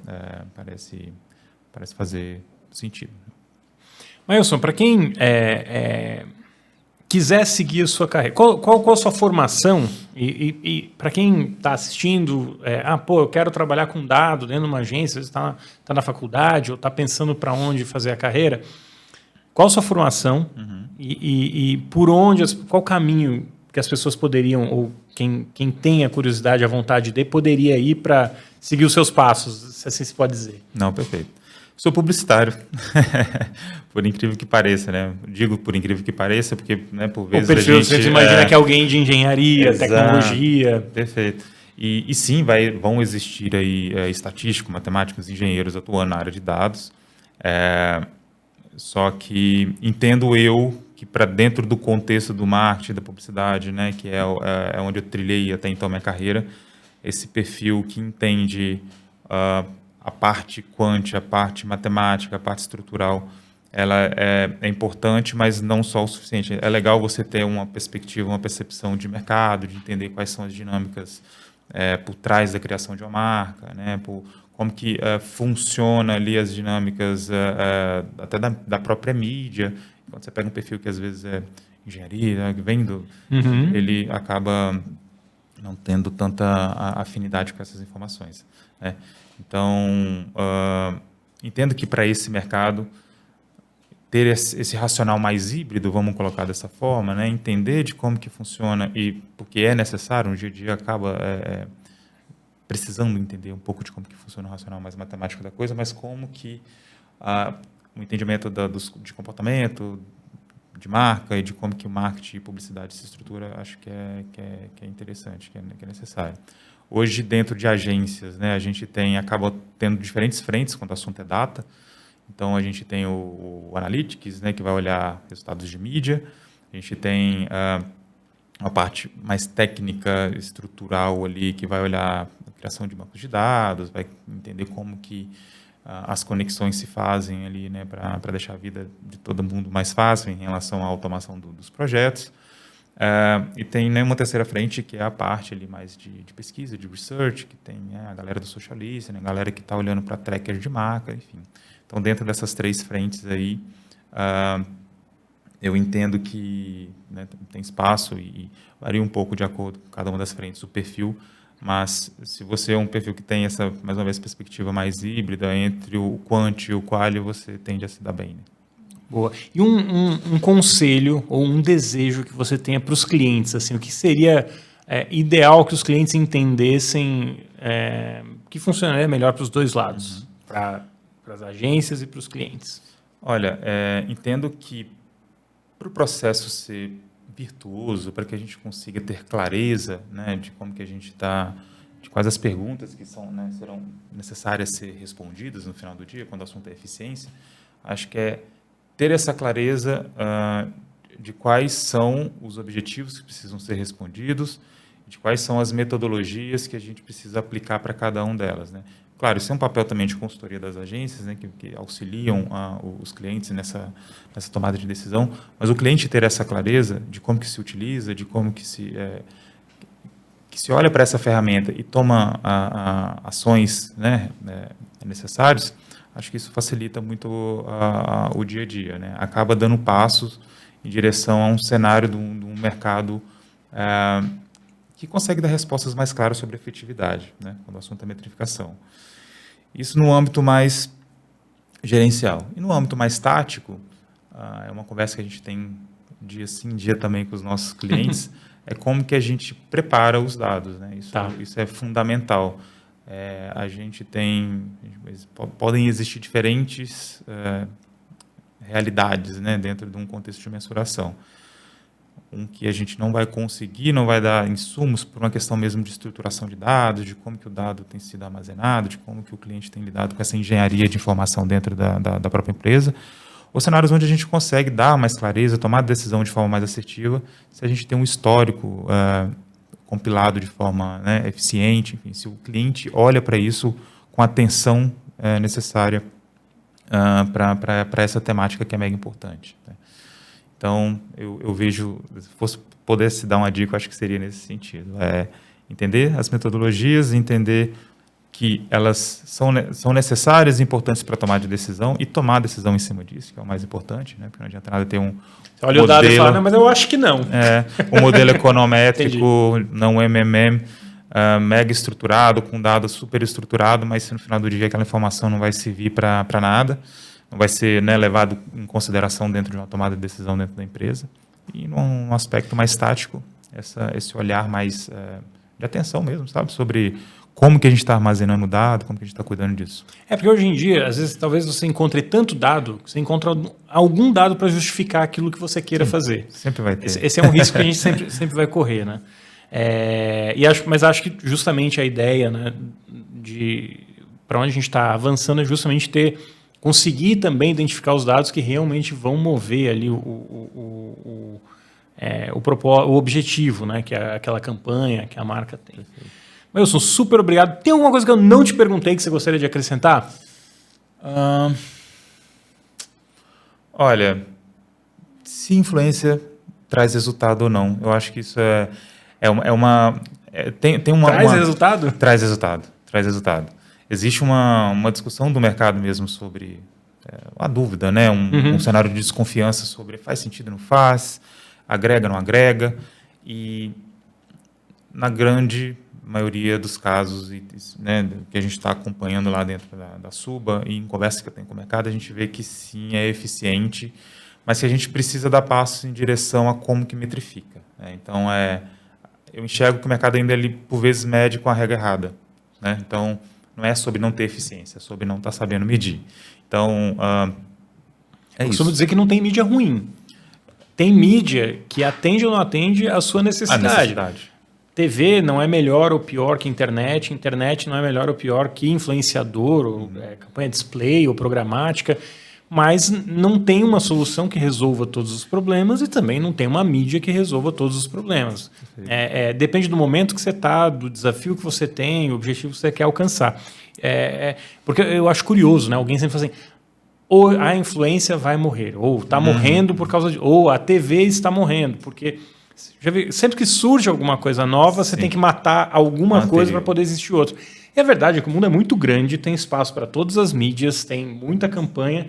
parece fazer sentido. Mailson, para quem quiser seguir a sua carreira, qual a sua formação? E para quem está assistindo, eu quero trabalhar com dado dentro de uma agência, você está na faculdade ou está pensando para onde fazer a carreira, qual a sua formação e por onde, qual caminho que as pessoas poderiam, ou quem tem a curiosidade, a vontade de, poderia ir para seguir os seus passos, se assim se pode dizer? Não, perfeito. Sou publicitário, por incrível que pareça, né? Digo por incrível que pareça, porque, né, por vezes o perfil, você imagina que é alguém de engenharia, tecnologia. Perfeito. E sim, vão existir aí estatísticos, matemáticos, engenheiros atuando na área de dados. Só que entendo eu que para dentro do contexto do marketing, da publicidade, né, que é onde eu trilhei até então minha carreira, esse perfil que entende a parte quant, a parte matemática, a parte estrutural, ela é importante, mas não só o suficiente. É legal você ter uma perspectiva, uma percepção de mercado, de entender quais são as dinâmicas por trás da criação de uma marca, né, como que funciona ali as dinâmicas até da própria mídia. Quando você pega um perfil que às vezes é engenharia, ele acaba não tendo tanta afinidade com essas informações, né? Então, entendo que para esse mercado, ter esse racional mais híbrido, vamos colocar dessa forma, né? Entender de como que funciona e porque é necessário, no dia a dia acaba precisando entender um pouco de como que funciona o racional mais matemático da coisa, mas como que o entendimento de comportamento, de marca e de como que o marketing e publicidade se estrutura, acho que é interessante, que é necessário. Hoje, dentro de agências, né, a gente acaba tendo diferentes frentes quando o assunto é data. Então, a gente tem o Analytics, né, que vai olhar resultados de mídia. A gente tem uma parte mais técnica, estrutural ali, que vai olhar a criação de bancos de dados, vai entender como que as conexões se fazem ali, né, para deixar a vida de todo mundo mais fácil em relação à automação dos projetos. E tem, né, uma terceira frente, que é a parte ali mais de pesquisa, de research, que tem, né, a galera do social listening, a galera que está olhando para tracker de marca, enfim. Então, dentro dessas três frentes aí, eu entendo que, né, tem espaço e varia um pouco de acordo com cada uma das frentes, o perfil, mas se você é um perfil que tem essa, mais uma vez, perspectiva mais híbrida entre o quant e o quali, você tende a se dar bem, né? Boa. E um conselho ou um desejo que você tenha para os clientes, assim, o que seria ideal que os clientes entendessem que funcionaria melhor para os dois lados? para as agências e para os clientes? Olha, entendo que para o processo ser virtuoso, para que a gente consiga ter clareza, né, de como que a gente está, de quais as perguntas que são, né, serão necessárias ser respondidas no final do dia, quando o assunto é eficiência, acho que é ter essa clareza de quais são os objetivos que precisam ser respondidos, de quais são as metodologias que a gente precisa aplicar para cada um delas, né? Claro, isso é um papel também de consultoria das agências, né, que auxiliam os clientes nessa tomada de decisão, mas o cliente ter essa clareza de como que se utiliza, de como que se olha para essa ferramenta e toma ações, né, necessárias, acho que isso facilita muito o dia a dia, né? Acaba dando passos em direção a um cenário de um mercado que consegue dar respostas mais claras sobre a efetividade, né, quando o assunto é metrificação. Isso no âmbito mais gerencial. E no âmbito mais tático, é uma conversa que a gente tem dia sim, dia também com os nossos clientes, é como que a gente prepara os dados, né? Isso é fundamental. A gente podem existir diferentes realidades, né, dentro de um contexto de mensuração. Que a gente não vai conseguir, não vai dar insumos por uma questão mesmo de estruturação de dados, de como que o dado tem sido armazenado, de como que o cliente tem lidado com essa engenharia de informação dentro da própria empresa, ou cenários onde a gente consegue dar mais clareza, tomar decisão de forma mais assertiva, se a gente tem um histórico compilado de forma, né, eficiente, enfim, se o cliente olha para isso com a atenção necessária para essa temática que é mega importante, né? Então, eu vejo, se pudesse dar uma dica, eu acho que seria nesse sentido. Entender as metodologias, entender que elas são necessárias e importantes para tomar de decisão e tomar a decisão em cima disso, que é o mais importante, né? Porque não adianta nada ter um Você olha modelo, o dado e fala, não, mas eu acho que não. Um modelo econométrico, não MMM, mega estruturado, com dados super estruturado, mas se no final do dia aquela informação não vai servir para nada, não vai ser, né, levado em consideração dentro de uma tomada de decisão dentro da empresa. E num aspecto mais tático, esse olhar mais de atenção mesmo, sabe? Sobre como que a gente está armazenando o dado, como que a gente está cuidando disso. Porque hoje em dia, às vezes, talvez você encontre tanto dado, que você encontra algum dado para justificar aquilo que você queira fazer. Sempre vai ter. Esse é um risco que a gente sempre vai correr, né? Mas acho que justamente a ideia, né, de para onde a gente está avançando é justamente conseguir também identificar os dados que realmente vão mover ali o objetivo, né, que é aquela campanha que a marca tem. Wilson, super obrigado. Tem alguma coisa que eu não te perguntei que você gostaria de acrescentar? Olha, se influência traz resultado ou não, eu acho que isso tem uma... Traz resultado? Traz resultado. Existe uma discussão do mercado mesmo sobre a dúvida, né? Um cenário de desconfiança sobre faz sentido, não faz, agrega, não agrega. E na grande maioria dos casos, né, que a gente está acompanhando lá dentro da Suba e em conversa que eu tenho com o mercado, a gente vê que sim, é eficiente, mas que a gente precisa dar passos em direção a como que metrifica, né? Então, eu enxergo que o mercado ainda, ele, por vezes, mede com a regra errada, né? Então, não é sobre não ter eficiência, é sobre não estar sabendo medir. Então, eu costumo dizer que não tem mídia ruim. Tem mídia que atende ou não atende a sua necessidade. TV não é melhor ou pior que internet. Internet não é melhor ou pior que influenciador, ou campanha display ou programática. Mas não tem uma solução que resolva todos os problemas e também não tem uma mídia que resolva todos os problemas. Depende do momento que você está, do desafio que você tem, o objetivo que você quer alcançar. Porque eu acho curioso, né? Alguém sempre fala assim, ou a influência vai morrer, ou está morrendo por causa de... Ou a TV está morrendo, porque... Já vi, sempre que surge alguma coisa nova, você tem que matar alguma coisa para poder existir outra. E a verdade é que o mundo é muito grande, tem espaço para todas as mídias, tem muita campanha...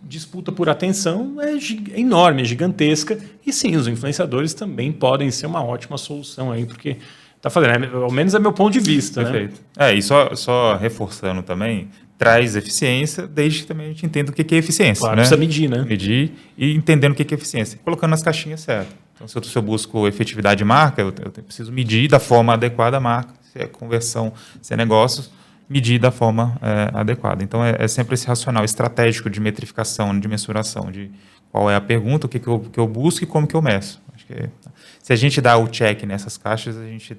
disputa por atenção é enorme, é gigantesca. E sim, os influenciadores também podem ser uma ótima solução aí, porque está fazendo, ao menos é meu ponto de vista. Perfeito. Né? E só reforçando também, traz eficiência, desde que também a gente entenda o que é eficiência. Claro, né? Precisa medir, né? Medir e entendendo o que é eficiência, colocando nas caixinhas certas. Então, se eu busco efetividade de marca, eu preciso medir da forma adequada a marca, se é conversão, se é negócios, medir da forma adequada. Então, é sempre esse racional estratégico de metrificação, de mensuração, de qual é a pergunta, o que eu busco e como que eu meço. Acho que se a gente dá o check nessas caixas, a gente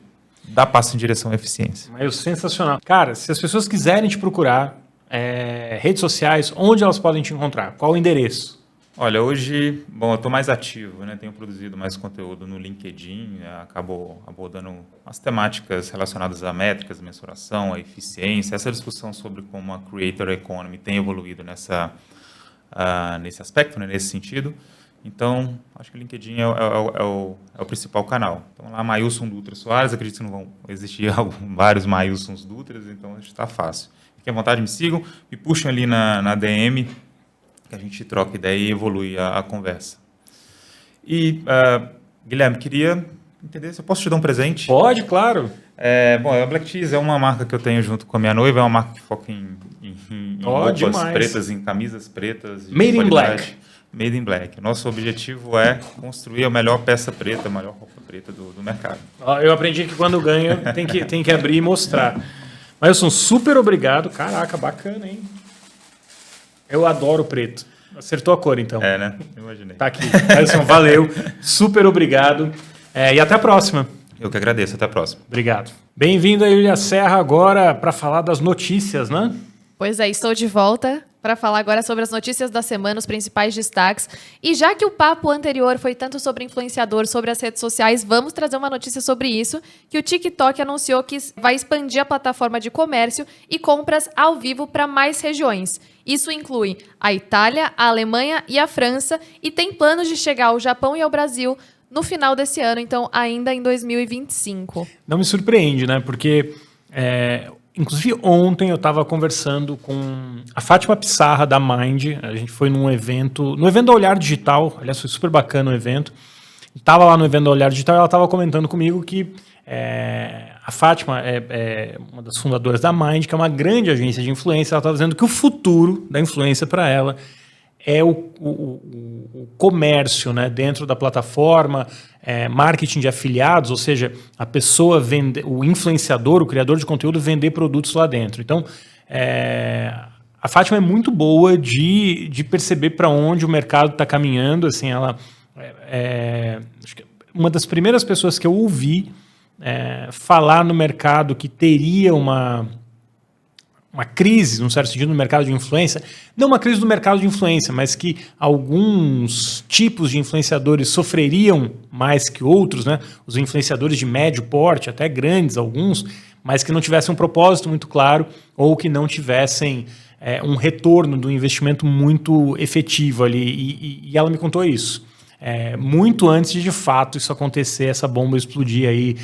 dá passo em direção à eficiência. Mas sensacional. Cara, se as pessoas quiserem te procurar, redes sociais, onde elas podem te encontrar? Qual o endereço? Olha, hoje, eu estou mais ativo, né? Tenho produzido mais conteúdo no LinkedIn, acabo abordando as temáticas relacionadas a métricas, mensuração, a eficiência, essa discussão sobre como a Creator Economy tem evoluído nesse aspecto, né? Nesse sentido. Então, acho que o LinkedIn é o principal canal. Então, lá, Maílson Dutra Soares, acredito que não vão existir vários Maílsons Dutras, então está fácil. Fiquem à vontade, me sigam, me puxem ali na DM, que a gente troca ideia e evolui a conversa. E, Guilherme, queria entender se eu posso te dar um presente. Pode, claro. A Black Cheese é uma marca que eu tenho junto com a minha noiva, é uma marca que foca em roupas pretas, em camisas pretas. Made in Black. Made in Black. Nosso objetivo é construir a melhor peça preta, a melhor roupa preta do mercado. Eu aprendi que quando ganha tem que abrir e mostrar. Mas eu sou super obrigado. Caraca, bacana, hein? Eu adoro preto. Acertou a cor, então. Né? Eu imaginei. Tá aqui. Alisson, valeu. Super obrigado. E até a próxima. Eu que agradeço. Até a próxima. Obrigado. Bem-vindo a Yulia Serra agora para falar das notícias, né? Pois é, estou de volta para falar agora sobre as notícias da semana, os principais destaques. E já que o papo anterior foi tanto sobre influenciador, sobre as redes sociais, vamos trazer uma notícia sobre isso, que o TikTok anunciou que vai expandir a plataforma de comércio e compras ao vivo para mais regiões. Isso inclui a Itália, a Alemanha e a França, e tem planos de chegar ao Japão e ao Brasil no final desse ano, então ainda em 2025. Não me surpreende, né? Porque... inclusive, ontem eu estava conversando com a Fátima Pissarra, da Mind. A gente foi no evento da Olhar Digital. Aliás, foi super bacana o evento. Estava lá no evento da Olhar Digital e ela estava comentando comigo que a Fátima é uma das fundadoras da Mind, que é uma grande agência de influência. Ela estava dizendo que o futuro da influência para ela é o comércio, né, dentro da plataforma, marketing de afiliados, ou seja, a pessoa vender, o influenciador, o criador de conteúdo, vender produtos lá dentro. Então, a Fátima é muito boa de perceber para onde o mercado está caminhando. Assim, ela acho que uma das primeiras pessoas que eu ouvi falar no mercado que teria uma crise, num certo sentido, no mercado de influência. Não uma crise do mercado de influência, mas que alguns tipos de influenciadores sofreriam mais que outros, né? Os influenciadores de médio porte, até grandes alguns, mas que não tivessem um propósito muito claro ou que não tivessem um retorno do investimento muito efetivo ali. E ela me contou isso. Muito antes de fato isso acontecer, essa bomba explodir aí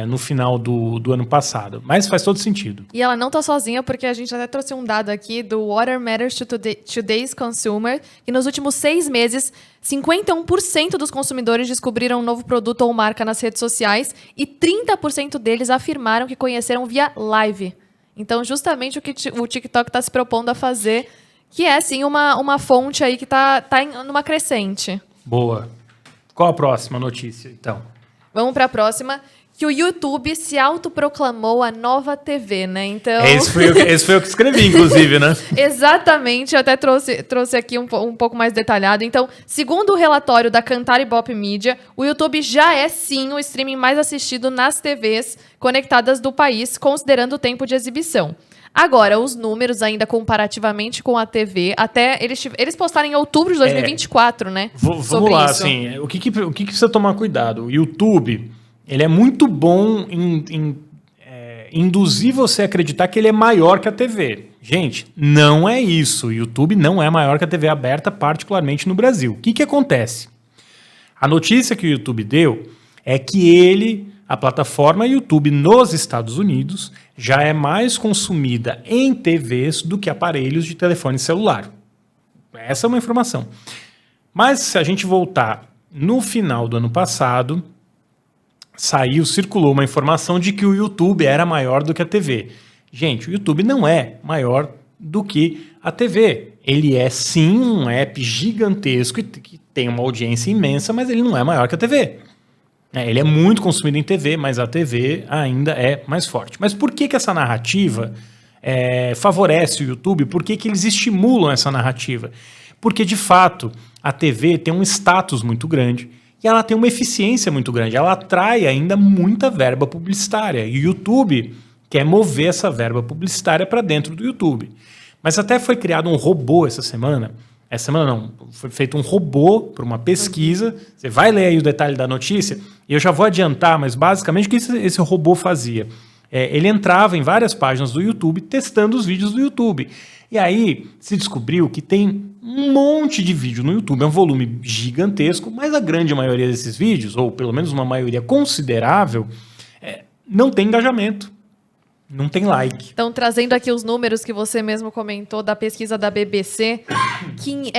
no final do ano passado. Mas faz todo sentido. E ela não está sozinha, porque a gente até trouxe um dado aqui do What Matters to Today's Consumer, que nos últimos 6 meses, 51% dos consumidores descobriram um novo produto ou marca nas redes sociais e 30% deles afirmaram que conheceram via live. Então, justamente o que o TikTok está se propondo a fazer, que é, sim, uma fonte aí que está numa crescente. Boa. Qual a próxima notícia, então? Vamos para a próxima, que o YouTube se autoproclamou a nova TV, né? Então... Esse foi eu que escrevi, inclusive, né? Exatamente, eu até trouxe aqui um pouco mais detalhado. Então, segundo o relatório da Kantar Ibope Media, o YouTube já é, sim, o streaming mais assistido nas TVs conectadas do país, considerando o tempo de exibição. Agora, os números ainda comparativamente com a TV, até eles postaram em outubro de 2024, né? Vamos lá, isso. Assim, o que precisa tomar cuidado? O YouTube, ele é muito bom em induzir você a acreditar que ele é maior que a TV. Gente, não é isso. O YouTube não é maior que a TV aberta, particularmente no Brasil. O que acontece? A notícia que o YouTube deu é que a plataforma YouTube nos Estados Unidos já é mais consumida em TVs do que aparelhos de telefone celular. Essa é uma informação. Mas se a gente voltar no final do ano passado, circulou uma informação de que o YouTube era maior do que a TV. Gente, o YouTube não é maior do que a TV. Ele é sim um app gigantesco que tem uma audiência imensa, mas ele não é maior que a TV. Ele é muito consumido em TV, mas a TV ainda é mais forte. Mas por que essa narrativa favorece o YouTube? Por que eles estimulam essa narrativa? Porque, de fato, a TV tem um status muito grande e ela tem uma eficiência muito grande. Ela atrai ainda muita verba publicitária. E o YouTube quer mover essa verba publicitária para dentro do YouTube. Mas até foi criado um robô essa semana. Essa semana não, foi feito um robô para uma pesquisa. Você vai ler aí o detalhe da notícia e eu já vou adiantar, mas basicamente o que esse robô fazia? Ele entrava em várias páginas do YouTube testando os vídeos do YouTube. E aí se descobriu que tem um monte de vídeo no YouTube, é um volume gigantesco, mas a grande maioria desses vídeos, ou pelo menos uma maioria considerável, não tem engajamento. Não tem like. Então, trazendo aqui os números que você mesmo comentou da pesquisa da BBC, que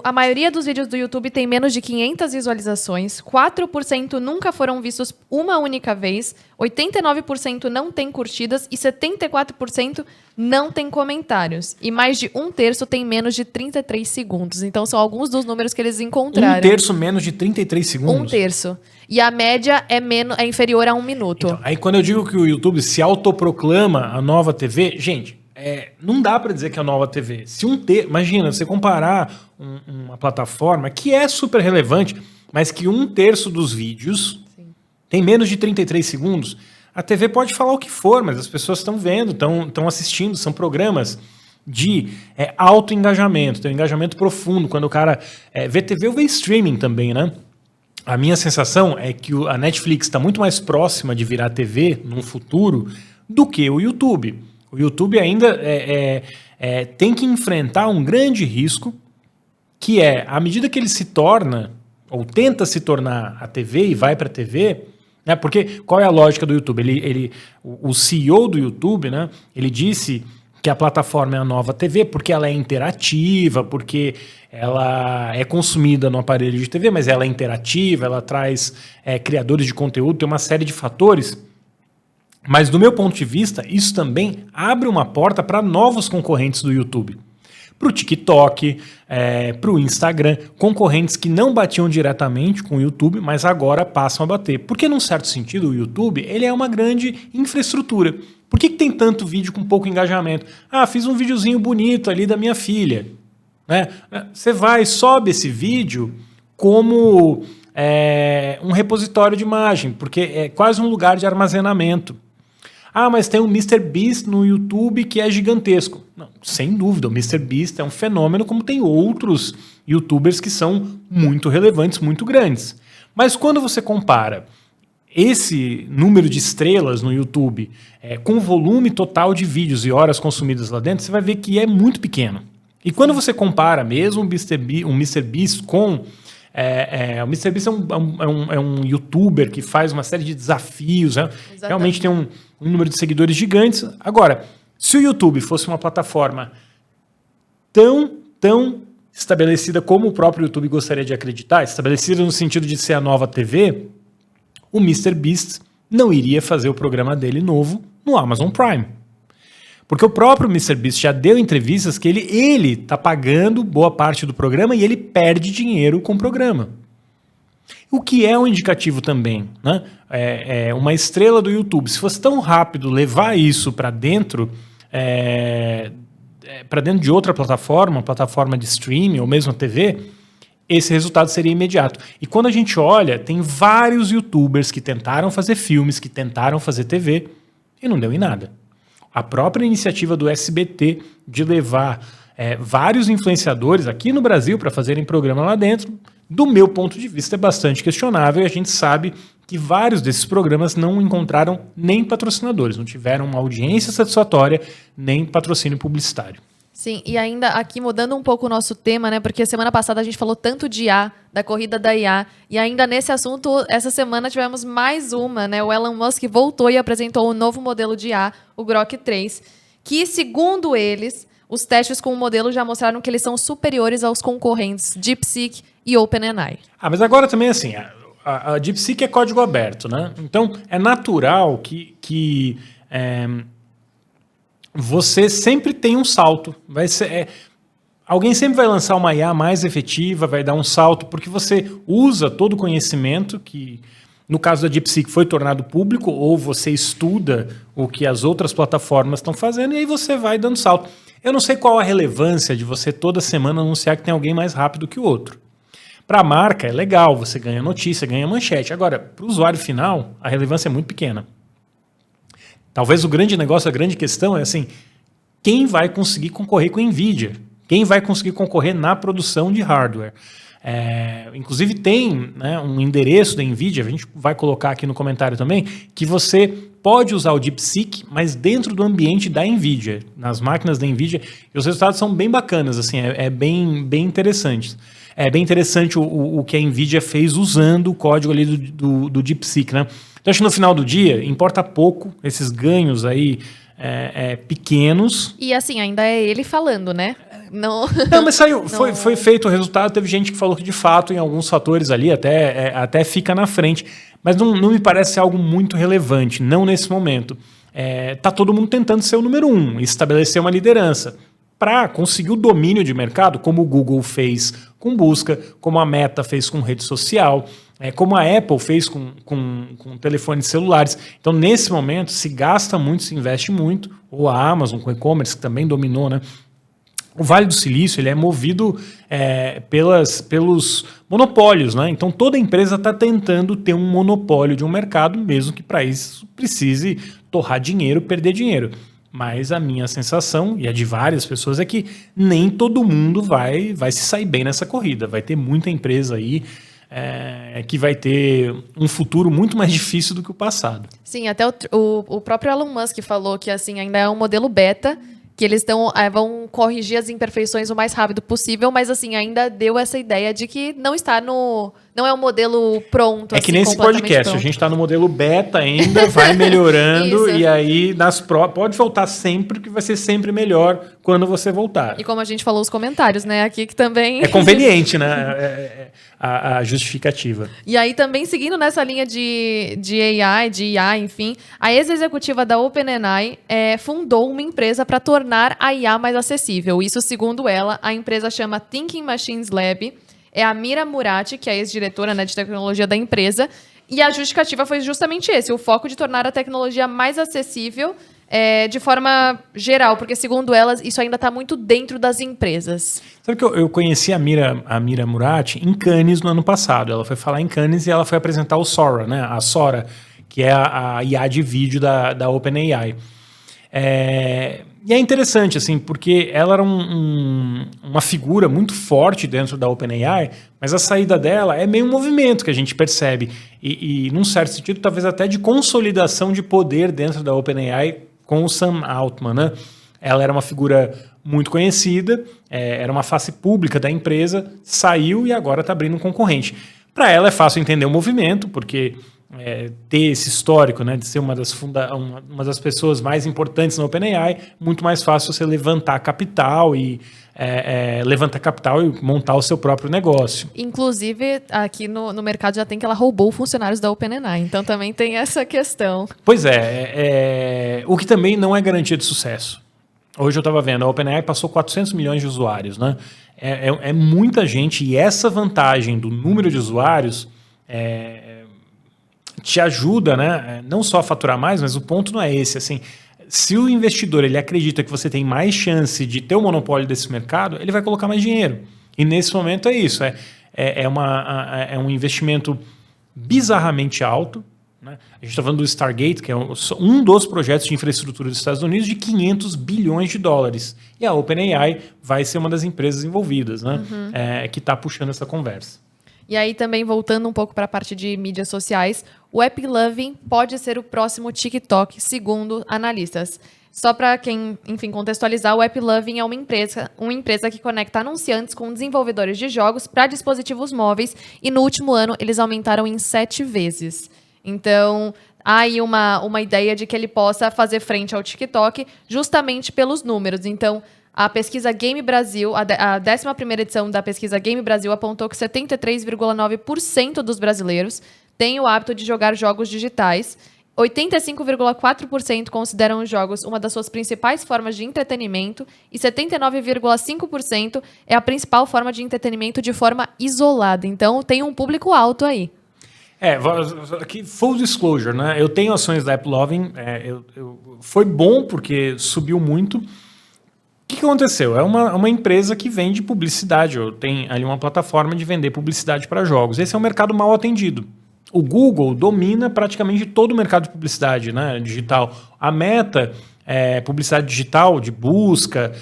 a maioria dos vídeos do YouTube tem menos de 500 visualizações, 4% nunca foram vistos uma única vez, 89% não tem curtidas e 74% não tem comentários. E mais de 1/3 tem menos de 33 segundos. Então, são alguns dos números que eles encontraram. 1/3 menos de 33 segundos? 1/3. E a média é inferior a 1 minuto. Então, aí quando eu digo que o YouTube se autoproclama a nova TV, gente, não dá para dizer que é a nova TV. Imagina, você comparar uma plataforma que é super relevante, mas que 1/3 dos vídeos tem menos de 33 segundos, a TV pode falar o que for, mas as pessoas estão vendo, estão assistindo, são programas de alto engajamento, tem um engajamento profundo. Quando o cara vê TV ou vê streaming também, né? A minha sensação é que a Netflix está muito mais próxima de virar TV num futuro do que o YouTube. O YouTube ainda tem que enfrentar um grande risco, que à medida que ele se torna, ou tenta se tornar a TV e vai para a TV, né, porque qual é a lógica do YouTube? O CEO do YouTube, né, ele disse que a plataforma é a nova TV porque ela é interativa, porque ela é consumida no aparelho de TV, mas ela é interativa, ela traz criadores de conteúdo, tem uma série de fatores. Mas do meu ponto de vista, isso também abre uma porta para novos concorrentes do YouTube. Para o TikTok, para o Instagram, concorrentes que não batiam diretamente com o YouTube, mas agora passam a bater. Porque, num certo sentido, o YouTube ele é uma grande infraestrutura. Por que tem tanto vídeo com pouco engajamento? Fiz um videozinho bonito ali da minha filha. Né? Você sobe esse vídeo como um repositório de imagem, porque é quase um lugar de armazenamento. Mas tem o MrBeast no YouTube que é gigantesco. Não, sem dúvida, o MrBeast é um fenômeno, como tem outros YouTubers que são muito relevantes, muito grandes. Mas quando você compara esse número de estrelas no YouTube com o volume total de vídeos e horas consumidas lá dentro, você vai ver que é muito pequeno. E quando você compara mesmo um MrBeast com... o MrBeast é um YouTuber que faz uma série de desafios, né? Realmente tem um número de seguidores gigantes. Agora, se o YouTube fosse uma plataforma tão estabelecida como o próprio YouTube gostaria de acreditar, estabelecida no sentido de ser a nova TV, o MrBeast não iria fazer o programa dele novo no Amazon Prime. Porque o próprio MrBeast já deu entrevistas que ele está pagando boa parte do programa e ele perde dinheiro com o programa. O que é um indicativo também, né? Uma estrela do YouTube, se fosse tão rápido levar isso para dentro de outra plataforma, plataforma de streaming ou mesmo a TV, esse resultado seria imediato. E quando a gente olha, tem vários YouTubers que tentaram fazer filmes, que tentaram fazer TV e não deu em nada. A própria iniciativa do SBT de levar vários influenciadores aqui no Brasil para fazerem programa lá dentro, do meu ponto de vista, é bastante questionável e a gente sabe que vários desses programas não encontraram nem patrocinadores, não tiveram uma audiência satisfatória, nem patrocínio publicitário. Sim, e ainda aqui mudando um pouco o nosso tema, né? Porque semana passada a gente falou tanto de IA, da corrida da IA, e ainda nesse assunto, essa semana tivemos mais uma, né? O Elon Musk voltou e apresentou um novo modelo de IA, o Grok 3, que, segundo eles, os testes com o modelo já mostraram que eles são superiores aos concorrentes DeepSeek e OpenAI. Mas agora também, assim, a DeepSeek é código aberto, né? Então, é natural que você sempre tem um salto. Alguém sempre vai lançar uma IA mais efetiva, vai dar um salto, porque você usa todo o conhecimento que No caso da DeepSeek foi tornado público, ou você estuda o que as outras plataformas estão fazendo e aí você vai dando salto. Eu não sei qual a relevância de você toda semana anunciar que tem alguém mais rápido que o outro. Para a marca é legal, você ganha notícia, ganha manchete. Agora, para o usuário final, a relevância é muito pequena. Talvez o grande negócio, a grande questão é assim, quem vai conseguir concorrer com a NVIDIA? Quem vai conseguir concorrer na produção de hardware? Inclusive tem, né, um endereço da NVIDIA, a gente vai colocar aqui no comentário também, que você pode usar o DeepSeek, mas dentro do ambiente da NVIDIA, nas máquinas da NVIDIA, e os resultados são bem bacanas, assim, bem interessantes. É bem interessante o que a NVIDIA fez usando o código ali do DeepSeek, né? Então, acho que no final do dia, importa pouco esses ganhos aí pequenos. E assim, ainda é ele falando, né? Não, mas saiu, foi feito o resultado, teve gente que falou que de fato em alguns fatores ali até fica na frente, mas não me parece algo muito relevante, não nesse momento. Tá todo mundo tentando ser o número 1, estabelecer uma liderança para conseguir o domínio de mercado, como o Google fez com busca, como a Meta fez com rede social, como a Apple fez com telefones celulares. Então, nesse momento, se gasta muito, se investe muito, ou a Amazon com e-commerce, que também dominou, né? O Vale do Silício ele é movido pelos monopólios, né? Então toda empresa está tentando ter um monopólio de um mercado, mesmo que para isso precise torrar dinheiro, perder dinheiro. Mas a minha sensação, e a de várias pessoas, é que nem todo mundo vai se sair bem nessa corrida. Vai ter muita empresa aí que vai ter um futuro muito mais difícil do que o passado. Sim, até o próprio Elon Musk falou que assim, ainda é um modelo beta, que eles vão corrigir as imperfeições o mais rápido possível, mas assim, ainda deu essa ideia de que não é um modelo pronto. É que nesse podcast, pronto. A gente está no modelo beta ainda, vai melhorando, e aí pode voltar sempre, que vai ser sempre melhor quando você voltar. E como a gente falou os comentários, né, aqui que também... É conveniente, né, a justificativa. E aí também, seguindo nessa linha de AI, de IA, enfim, a ex-executiva da OpenAI fundou uma empresa para tornar a IA mais acessível. Isso, segundo ela, a empresa chama Thinking Machines Lab. É a Mira Murati, que é a ex-diretora, né, de tecnologia da empresa. E a justificativa foi justamente esse, o foco de tornar a tecnologia mais acessível de forma geral, porque, segundo elas, isso ainda está muito dentro das empresas. Sabe que eu conheci a Mira Murati em Cannes no ano passado. Ela foi falar em Cannes e ela foi apresentar o Sora, né? A Sora, que é a IA de vídeo da OpenAI. E é interessante, assim, porque ela era uma figura muito forte dentro da OpenAI, mas a saída dela é meio um movimento que a gente percebe. E num certo sentido, talvez até de consolidação de poder dentro da OpenAI com o Sam Altman, né? Ela era uma figura muito conhecida, era uma face pública da empresa, saiu e agora está abrindo um concorrente. Para ela é fácil entender o movimento, porque ter esse histórico, né, de ser uma das pessoas mais importantes na OpenAI, muito mais fácil você levantar capital e montar o seu próprio negócio. Inclusive, aqui no mercado já tem que ela roubou funcionários da OpenAI, então também tem essa questão. Pois o que também não é garantia de sucesso. Hoje eu estava vendo, a OpenAI passou 400 milhões de usuários, né? É muita gente, e essa vantagem do número de usuários te ajuda, né? Não só a faturar mais, mas o ponto não é esse. Assim, se o investidor ele acredita que você tem mais chance de ter o monopólio desse mercado, ele vai colocar mais dinheiro. E nesse momento é isso. É um investimento bizarramente alto. Né? A gente está falando do Stargate, que é um dos projetos de infraestrutura dos Estados Unidos de 500 bilhões de dólares. E a OpenAI vai ser uma das empresas envolvidas, né? Que está puxando essa conversa. E aí também, voltando um pouco para a parte de mídias sociais, o AppLovin pode ser o próximo TikTok, segundo analistas. Só para quem, enfim, contextualizar, o AppLovin é uma empresa que conecta anunciantes com desenvolvedores de jogos para dispositivos móveis e no último ano eles aumentaram em 7 vezes. Então, há aí uma ideia de que ele possa fazer frente ao TikTok justamente pelos números. Então, a pesquisa Game Brasil, a 11ª edição da pesquisa Game Brasil apontou que 73,9% dos brasileiros têm o hábito de jogar jogos digitais. 85,4% consideram os jogos uma das suas principais formas de entretenimento e 79,5% é a principal forma de entretenimento de forma isolada. Então, tem um público alto aí. Aqui, full disclosure, né? Eu tenho ações da AppLovin, foi bom porque subiu muito. O que aconteceu? É uma empresa que vende publicidade, tem ali uma plataforma de vender publicidade para jogos. Esse é um mercado mal atendido. O Google domina praticamente todo o mercado de publicidade, né, digital. A Meta, publicidade digital, de busca,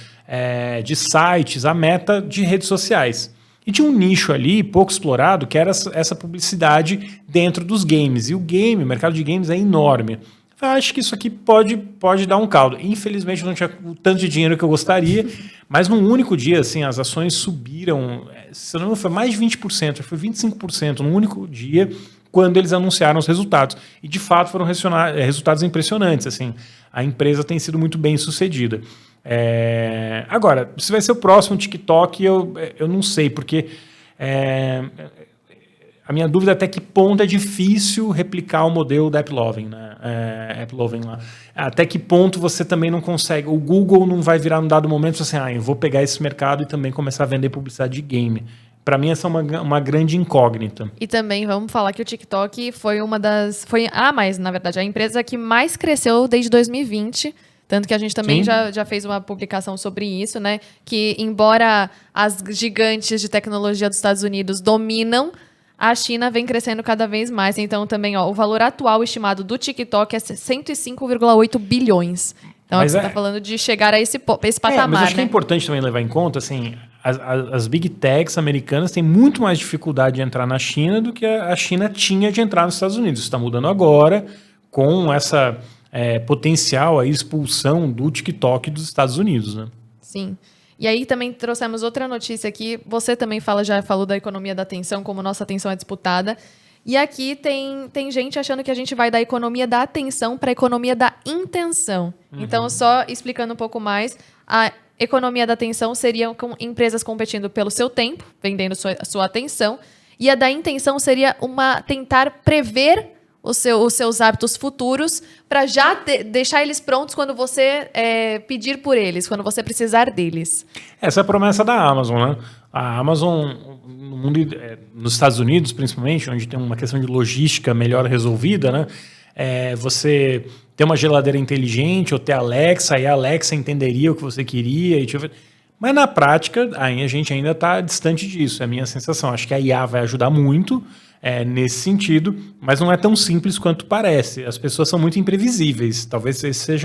de sites, a Meta de redes sociais. E tinha um nicho ali, pouco explorado, que era essa publicidade dentro dos games. E o mercado de games é enorme. Eu acho que isso aqui pode dar um caldo. Infelizmente, eu não tinha o tanto de dinheiro que eu gostaria, mas num único dia, assim, as ações subiram, se não me engano, foi mais de 20%, foi 25% num único dia, quando eles anunciaram os resultados. E, de fato, foram resultados impressionantes. Assim, a empresa tem sido muito bem sucedida. Agora, se vai ser o próximo TikTok, eu não sei, porque a minha dúvida é até que ponto é difícil replicar o modelo da AppLovin, né? AppLovin lá. Até que ponto você também não consegue, o Google não vai virar num dado momento assim, eu vou pegar esse mercado e também começar a vender publicidade de game. Para mim, essa é uma grande incógnita. E também vamos falar que o TikTok foi na verdade, a empresa que mais cresceu desde 2020. Tanto que a gente também já fez uma publicação sobre isso, né? Que embora as gigantes de tecnologia dos Estados Unidos dominam, a China vem crescendo cada vez mais. Então também, o valor atual estimado do TikTok é 105,8 bilhões. Então você está falando de chegar a esse patamar, mas acho que é né? importante também levar em conta, assim, as big techs americanas têm muito mais dificuldade de entrar na China do que a China tinha de entrar nos Estados Unidos. Isso está mudando agora com essa potencial a expulsão do TikTok dos Estados Unidos, né? Sim. E aí também trouxemos outra notícia aqui. Você também já falou da economia da atenção, como nossa atenção é disputada. E aqui tem gente achando que a gente vai da economia da atenção para a economia da intenção. Então, só explicando um pouco mais, a economia da atenção seria com empresas competindo pelo seu tempo, vendendo sua atenção, e a da intenção seria tentar prever os seus hábitos futuros para já deixar eles prontos quando você pedir por eles, quando você precisar deles. Essa é a promessa da Amazon, né? A Amazon, no mundo, nos Estados Unidos, principalmente, onde tem uma questão de logística melhor resolvida, né? Você ter uma geladeira inteligente ou ter Alexa, e a Alexa entenderia o que você queria. Mas na prática, a gente ainda está distante disso, é a minha sensação. Acho que a IA vai ajudar muito nesse sentido, mas não é tão simples quanto parece. As pessoas são muito imprevisíveis. Talvez esse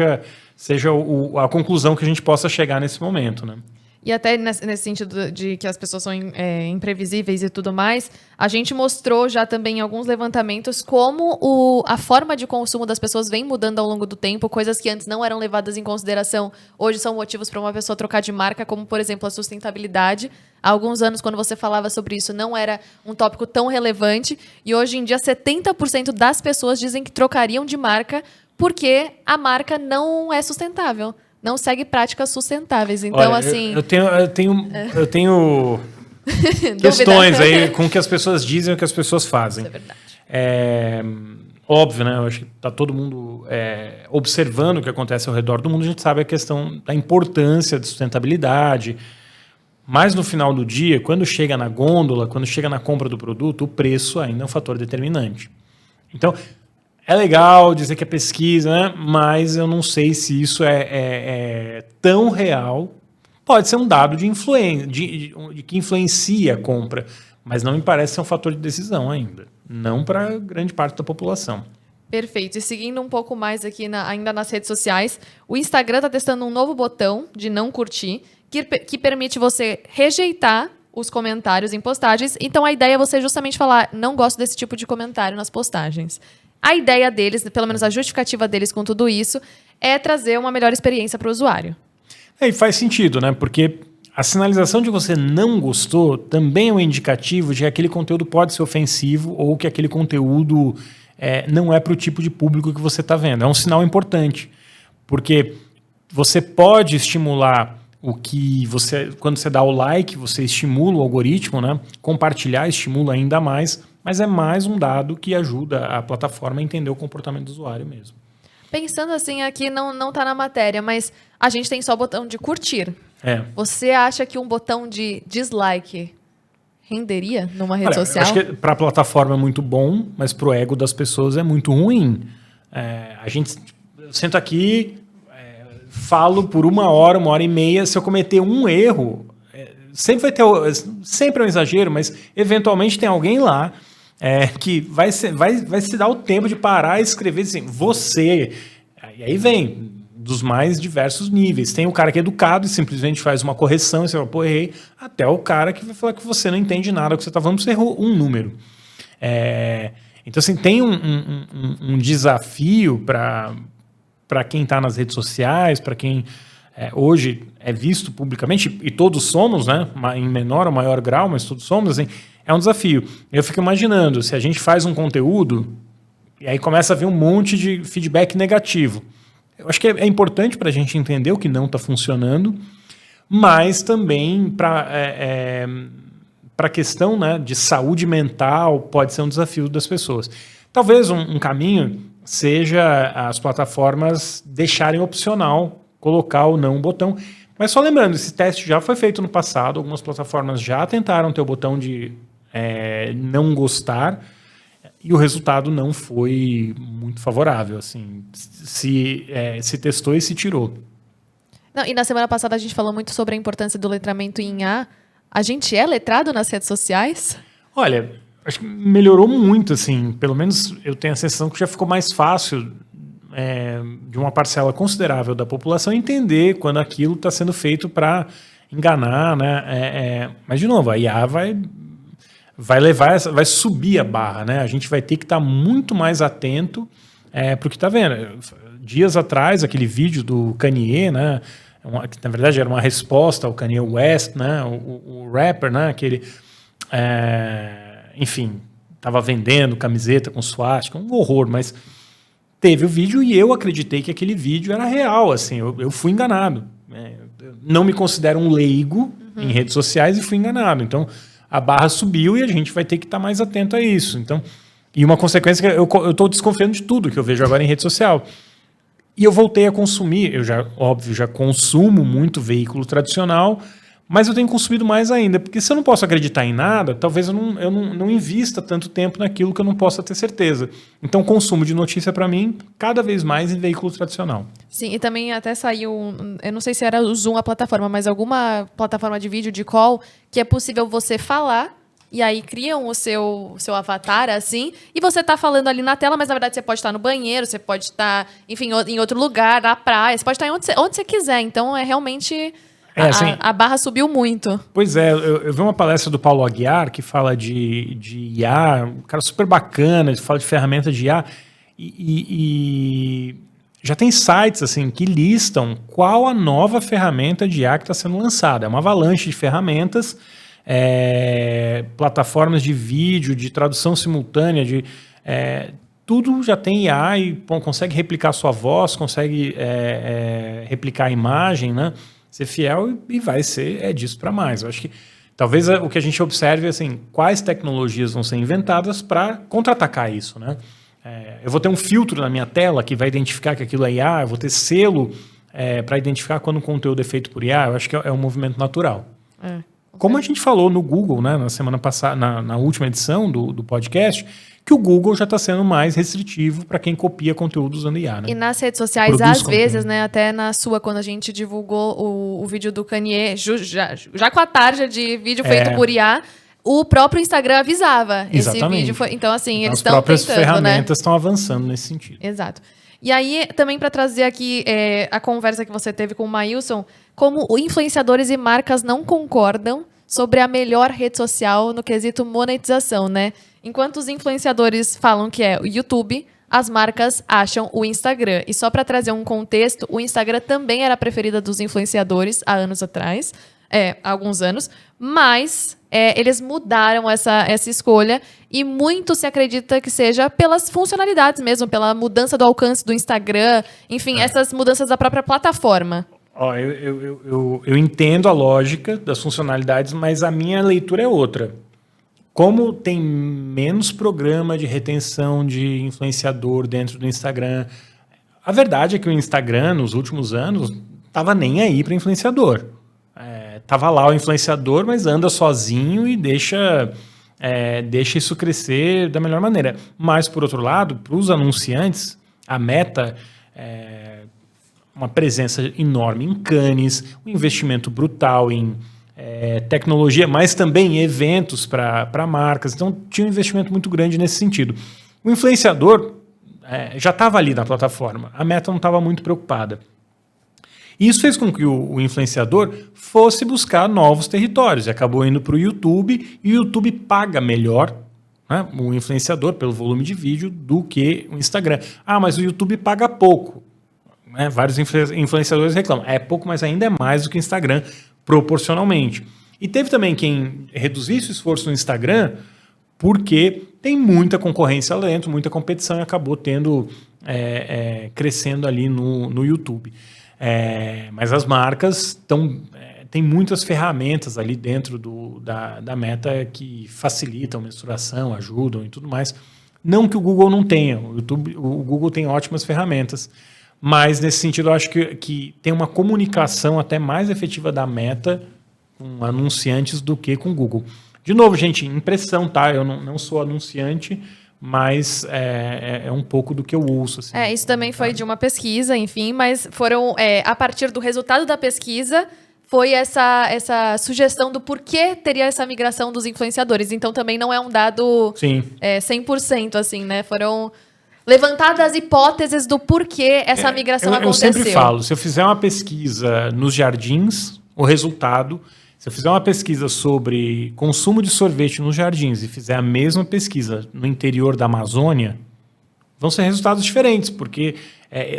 seja a conclusão que a gente possa chegar nesse momento, né? E até nesse sentido de que as pessoas são imprevisíveis e tudo mais, a gente mostrou já também em alguns levantamentos como a forma de consumo das pessoas vem mudando ao longo do tempo, coisas que antes não eram levadas em consideração, hoje são motivos para uma pessoa trocar de marca, como, por exemplo, a sustentabilidade. Há alguns anos, quando você falava sobre isso, não era um tópico tão relevante, e hoje em dia 70% das pessoas dizem que trocariam de marca porque a marca não é sustentável. Não segue práticas sustentáveis. Então, olha, assim... Eu tenho questões aí com o que as pessoas dizem e o que as pessoas fazem. Isso é verdade. Óbvio, né? Eu acho que está todo mundo observando o que acontece ao redor do mundo. A gente sabe a questão da importância da sustentabilidade. Mas, no final do dia, quando chega na gôndola, quando chega na compra do produto, o preço ainda é um fator determinante. Então... é legal dizer que é pesquisa, né? Mas eu não sei se isso é tão real. Pode ser um dado de que influencia a compra, mas não me parece ser um fator de decisão ainda. Não para grande parte da população. Perfeito. E seguindo um pouco mais aqui ainda nas redes sociais, o Instagram está testando um novo botão de não curtir, que permite você rejeitar os comentários em postagens. Então, a ideia é você justamente falar, não gosto desse tipo de comentário nas postagens. A ideia deles, pelo menos a justificativa deles com tudo isso, é trazer uma melhor experiência para o usuário. E faz sentido, né? Porque a sinalização de que você não gostou também é um indicativo de que aquele conteúdo pode ser ofensivo ou que aquele conteúdo não é para o tipo de público que você está vendo. É um sinal importante, porque você pode estimular quando você dá o like, você estimula o algoritmo, né? Compartilhar estimula ainda mais, mas é mais um dado que ajuda a plataforma a entender o comportamento do usuário mesmo. Pensando assim, aqui não está na matéria, mas a gente tem só o botão de curtir. É. Você acha que um botão de dislike renderia numa rede Olha, social? eu acho que para a plataforma é muito bom, mas para o ego das pessoas é muito ruim. Eu sento aqui, falo por 1 hora e meia, se eu cometer um erro, sempre vai ter, sempre é um exagero, mas eventualmente tem alguém lá que vai se dar o tempo de parar e escrever assim, você. E aí vem dos mais diversos níveis. Tem o cara que é educado e simplesmente faz uma correção e você fala, pô, errei, até o cara que vai falar que você não entende nada do que você está falando, você errou um número. Então, assim, tem um desafio para quem está nas redes sociais, para quem hoje é visto publicamente, e todos somos, né, em menor ou maior grau, mas todos somos, assim, é um desafio. Eu fico imaginando, se a gente faz um conteúdo e aí começa a vir um monte de feedback negativo. Eu acho que é importante para a gente entender o que não está funcionando, mas também para a questão, né, de saúde mental pode ser um desafio das pessoas. Talvez um caminho seja as plataformas deixarem opcional colocar ou não o botão. Mas só lembrando, esse teste já foi feito no passado, algumas plataformas já tentaram ter o botão de não gostar, e o resultado não foi muito favorável. Assim, se testou e se tirou. Não, e na semana passada a gente falou muito sobre a importância do letramento em IA. A gente é letrado nas redes sociais? Olha, acho que melhorou muito, assim. Pelo menos eu tenho a sensação que já ficou mais fácil de uma parcela considerável da população entender quando aquilo está sendo feito para enganar, né? Mas, de novo, a IA vai subir a barra, né? A gente vai ter que estar muito mais atento para o que está vendo. Dias atrás, aquele vídeo do Kanye, né? Que na verdade era uma resposta ao Kanye West, né? O rapper, né? Que ele, enfim, estava vendendo camiseta com swastika, um horror, mas teve o vídeo e eu acreditei que aquele vídeo era real, assim, eu fui enganado. Eu não me considero um leigo em redes sociais e fui enganado. Então, a barra subiu e a gente vai ter que estar mais atento a isso. Então, e uma consequência que eu estou desconfiando de tudo que eu vejo agora em rede social. E eu voltei a consumir, eu já consumo muito veículo tradicional, mas eu tenho consumido mais ainda, porque se eu não posso acreditar em nada, talvez eu não invista tanto tempo naquilo que eu não possa ter certeza. Então, consumo de notícia para mim, cada vez mais em veículo tradicional. Sim, e também até saiu, eu não sei se era o Zoom a plataforma, mas alguma plataforma de vídeo, de call, que é possível você falar, e aí criam o seu avatar, assim, e você tá falando ali na tela, mas na verdade você pode estar no banheiro, você pode estar, enfim, em outro lugar, na praia, você pode estar onde você quiser. Então, é realmente... Assim, a barra subiu muito. Pois é, eu vi uma palestra do Paulo Aguiar que fala de IA, um cara super bacana, ele fala de ferramenta de IA, e já tem sites assim que listam qual a nova ferramenta de IA que está sendo lançada. É uma avalanche de ferramentas, plataformas de vídeo, de tradução simultânea, tudo já tem IA e consegue replicar sua voz, consegue replicar a imagem, né? Ser fiel e vai ser disso para mais. Eu acho que talvez o que a gente observe assim, quais tecnologias vão ser inventadas para contra-atacar isso, né? Eu vou ter um filtro na minha tela que vai identificar que aquilo é IA, eu vou ter selo para identificar quando o conteúdo é feito por IA. Eu acho que é um movimento natural. Como a gente falou no Google, né, na semana passada, na última edição do podcast, que o Google já está sendo mais restritivo para quem copia conteúdo usando IA. Né? E nas redes sociais, às vezes, né, até na sua, quando a gente divulgou o vídeo do Kanye, já com a tarja de vídeo feito por IA, o próprio Instagram avisava. Exatamente. Esse vídeo foi. Então, assim, eles estão tentando. As próprias ferramentas né? estão avançando nesse sentido. Exato. E aí, também para trazer aqui a conversa que você teve com o Maílson, como influenciadores e marcas não concordam sobre a melhor rede social no quesito monetização, né? Enquanto os influenciadores falam que é o YouTube, as marcas acham o Instagram. E só para trazer um contexto, o Instagram também era a preferida dos influenciadores há anos atrás, há alguns anos, mas eles mudaram essa escolha e muito se acredita que seja pelas funcionalidades mesmo, pela mudança do alcance do Instagram, enfim, essas mudanças da própria plataforma. Eu entendo a lógica das funcionalidades, mas a minha leitura é outra. Como tem menos programa de retenção de influenciador dentro do Instagram, a verdade é que o Instagram, nos últimos anos, estava nem aí para influenciador. Tava lá o influenciador, mas anda sozinho e deixa isso crescer da melhor maneira. Mas, por outro lado, para os anunciantes, a Meta uma presença enorme em Cannes, um investimento brutal em tecnologia, mas também em eventos para marcas. Então, tinha um investimento muito grande nesse sentido. O influenciador já estava ali na plataforma. A Meta não estava muito preocupada. Isso fez com que o influenciador fosse buscar novos territórios. E acabou indo para o YouTube, e o YouTube paga melhor, né, o influenciador pelo volume de vídeo do que o Instagram. Mas o YouTube paga pouco. Né? Vários influenciadores reclamam. É pouco, mas ainda é mais do que o Instagram, proporcionalmente. E teve também quem reduzisse o esforço no Instagram, porque tem muita concorrência lá dentro, muita competição, e acabou crescendo ali no YouTube. Mas as marcas têm muitas ferramentas ali dentro da Meta que facilitam mensuração, ajudam e tudo mais. Não que o Google não tenha. O Google tem ótimas ferramentas. Mas, nesse sentido, eu acho que tem uma comunicação até mais efetiva da Meta com anunciantes do que com o Google. De novo, gente, impressão, tá? Eu não sou anunciante, mas é um pouco do que eu ouço. Assim, isso também foi de uma pesquisa, enfim, mas foram, a partir do resultado da pesquisa, foi essa sugestão do porquê teria essa migração dos influenciadores. Então, também não é um dado 100%, assim, né? Foram levantadas hipóteses do porquê essa migração aconteceu. Eu sempre falo, se eu fizer uma pesquisa nos jardins, o resultado... Se eu fizer uma pesquisa sobre consumo de sorvete nos jardins e fizer a mesma pesquisa no interior da Amazônia, vão ser resultados diferentes, porque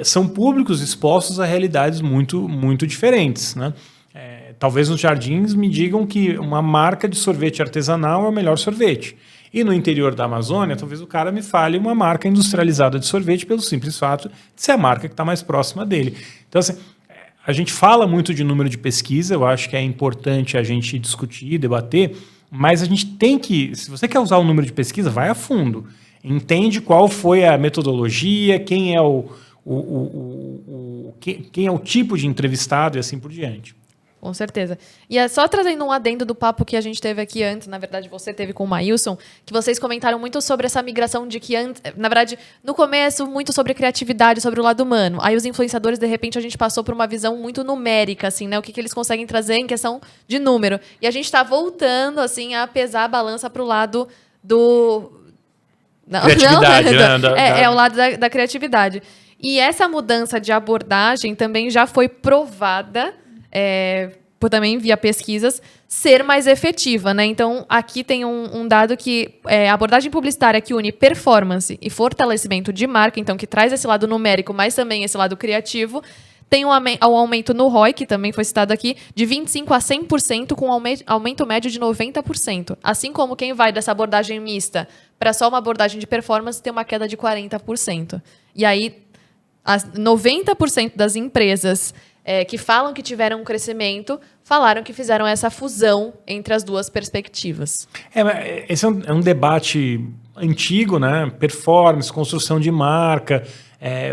são públicos expostos a realidades muito, muito diferentes. Né? Talvez nos jardins me digam que uma marca de sorvete artesanal é o melhor sorvete. E no interior da Amazônia, talvez o cara me fale uma marca industrializada de sorvete pelo simples fato de ser a marca que está mais próxima dele. Então, assim... A gente fala muito de número de pesquisa, eu acho que é importante a gente discutir, debater, mas a gente tem que, se você quer usar o número de pesquisa, vai a fundo. Entende qual foi a metodologia, quem é quem é o tipo de entrevistado e assim por diante. Com certeza. E só trazendo um adendo do papo que a gente teve aqui antes, na verdade você teve com o Maílson, que vocês comentaram muito sobre essa migração de que, na verdade, no começo, muito sobre criatividade, sobre o lado humano. Aí os influenciadores, de repente, a gente passou por uma visão muito numérica, assim, né? O que eles conseguem trazer em questão de número. E a gente está voltando, assim, a pesar a balança para o lado do... Criatividade, né? É o lado da criatividade. E essa mudança de abordagem também já foi provada... também via pesquisas, ser mais efetiva, né? Então, aqui tem um dado que a abordagem publicitária que une performance e fortalecimento de marca, então que traz esse lado numérico, mas também esse lado criativo, tem um aumento no ROI, que também foi citado aqui, de 25% a 100%, com aumento médio de 90%. Assim como quem vai dessa abordagem mista para só uma abordagem de performance tem uma queda de 40%. E aí, 90% das empresas... que falam que tiveram um crescimento, falaram que fizeram essa fusão entre as duas perspectivas. Esse é um debate antigo, né? Performance, construção de marca,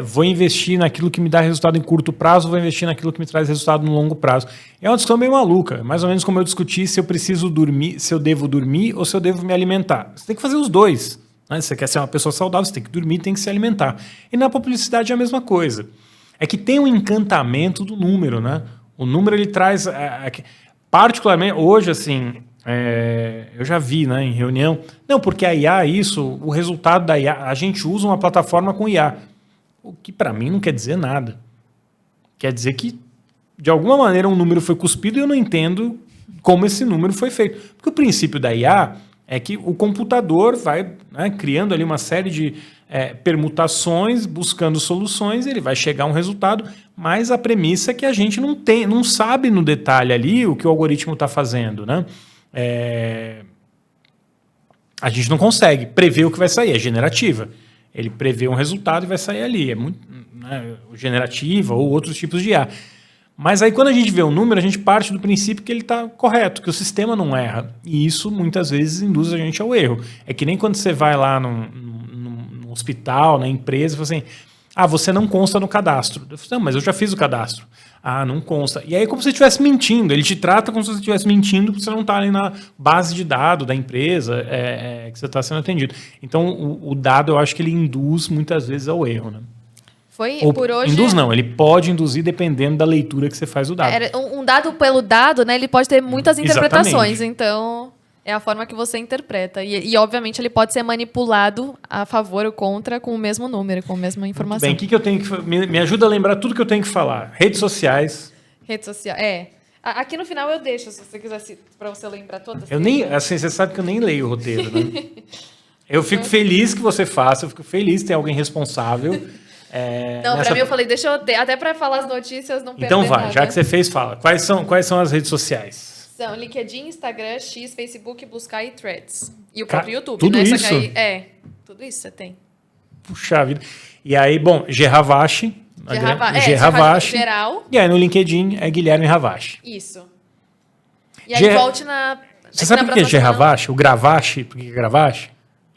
vou investir naquilo que me dá resultado em curto prazo, vou investir naquilo que me traz resultado no longo prazo. É uma discussão meio maluca, mais ou menos como eu discuti se eu preciso dormir, se eu devo dormir ou se eu devo me alimentar. Você tem que fazer os dois. Né? Se você quer ser uma pessoa saudável, você tem que dormir, tem que se alimentar. E na publicidade é a mesma coisa. É que tem um encantamento do número, né? O número, ele traz... particularmente, hoje, assim, eu já vi, né, em reunião... Não, porque a IA, o resultado da IA... A gente usa uma plataforma com IA. O que, para mim, não quer dizer nada. Quer dizer que, de alguma maneira, um número foi cuspido e eu não entendo como esse número foi feito. Porque o princípio da IA é que o computador vai, né, criando ali uma série de... permutações, buscando soluções, ele vai chegar a um resultado, mas a premissa é que a gente não sabe no detalhe ali o que o algoritmo está fazendo. Né? A gente não consegue prever o que vai sair, é generativa. Ele prevê um resultado e vai sair ali. É muito, né, generativa ou outros tipos de IA. Mas aí, quando a gente vê um número, a gente parte do princípio que ele está correto, que o sistema não erra. E isso, muitas vezes, induz a gente ao erro. É que nem quando você vai lá num hospital, na empresa, e fala assim, você não consta no cadastro. Eu falei, não, mas eu já fiz o cadastro. Não consta. E aí é como se você estivesse mentindo. Ele te trata como se você estivesse mentindo porque você não está ali na base de dados da empresa que você está sendo atendido. Então, o dado, eu acho que ele induz muitas vezes ao erro, né? Por hoje... Induz não, ele pode induzir dependendo da leitura que você faz do dado. Um dado pelo dado, né? Ele pode ter muitas interpretações. Exatamente. Então, é a forma que você interpreta. E, obviamente, ele pode ser manipulado a favor ou contra com o mesmo número, com a mesma informação. Bem, o que eu tenho que... Me ajuda a lembrar tudo que eu tenho que falar. Redes sociais. Rede social. Aqui no final eu deixo, se você quiser, para você lembrar todas. Você sabe que eu nem leio o roteiro, né? Eu fico feliz que você faça, eu fico feliz de ter alguém responsável. Pra mim eu falei, deixa eu ter, até para falar as notícias, não perder Então vai, nada. já que você fez, fala. Quais são as redes sociais? São LinkedIn, Instagram, X, Facebook, Blue Sky e Threads. E o próprio YouTube, tudo né? isso? Só que aí, tudo isso você tem. Puxa vida. E aí, bom, Ravache. Ravache. Geral. E aí no LinkedIn é Guilherme Ravache. Isso. E aí volte na... Você sabe por que Ravache? O Gravache, por que Gravache?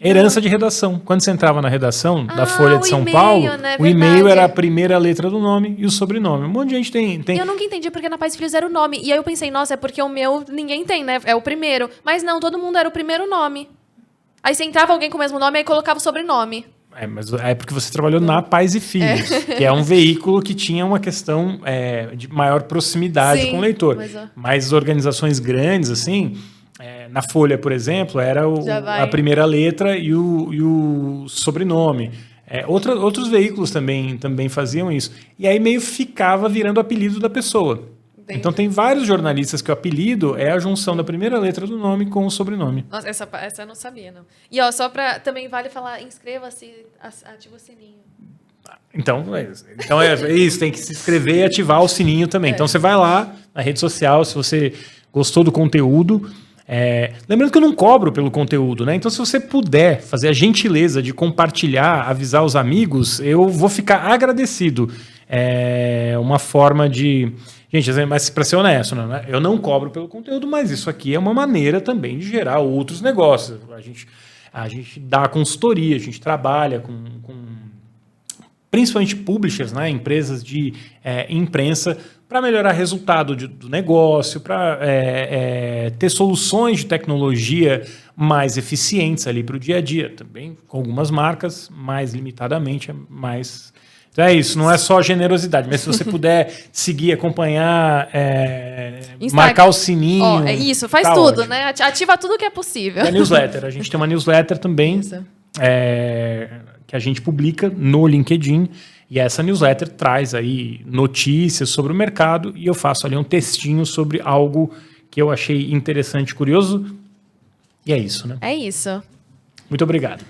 Herança de redação. Quando você entrava na redação da Folha de São Paulo, né? O e-mail era a primeira letra do nome e o sobrenome. Um monte de gente tem... Eu nunca entendi porque na Pais e Filhos era o nome. E aí eu pensei, nossa, é porque o meu ninguém tem, né? É o primeiro. Mas não, todo mundo era o primeiro nome. Aí se entrava alguém com o mesmo nome, aí colocava o sobrenome. Mas é porque você trabalhou na Pais e Filhos, que é um veículo que tinha uma questão de maior proximidade com o leitor. Mas organizações grandes, assim... na Folha, por exemplo, era a primeira letra e o sobrenome. Outros veículos também faziam isso. E aí meio ficava virando o apelido da pessoa. Entendi. Então tem vários jornalistas que o apelido é a junção da primeira letra do nome com o sobrenome. Nossa, essa eu não sabia, não. E só para também vale falar, inscreva-se, ativa o sininho. Então é isso, tem que se inscrever e ativar o sininho também. Então você vai lá na rede social, se você gostou do conteúdo... lembrando que eu não cobro pelo conteúdo, né? Então, se você puder fazer a gentileza de compartilhar, avisar os amigos, eu vou ficar agradecido. Uma forma de... Gente, mas para ser honesto, né? Eu não cobro pelo conteúdo, mas isso aqui é uma maneira também de gerar outros negócios. A gente dá consultoria, a gente trabalha com principalmente publishers, né? Empresas de imprensa, para melhorar resultado do negócio, para ter soluções de tecnologia mais eficientes ali para o dia a dia. Também com algumas marcas, mais limitadamente, mais... Então é isso, não é só generosidade, mas se você puder seguir, acompanhar, marcar o sininho... isso, faz tudo, ótimo, né? Ativa tudo que é possível. E a newsletter, a gente tem uma newsletter também, que a gente publica no LinkedIn, e essa newsletter traz aí notícias sobre o mercado e eu faço ali um textinho sobre algo que eu achei interessante e curioso. E é isso, né? É isso. Muito obrigado.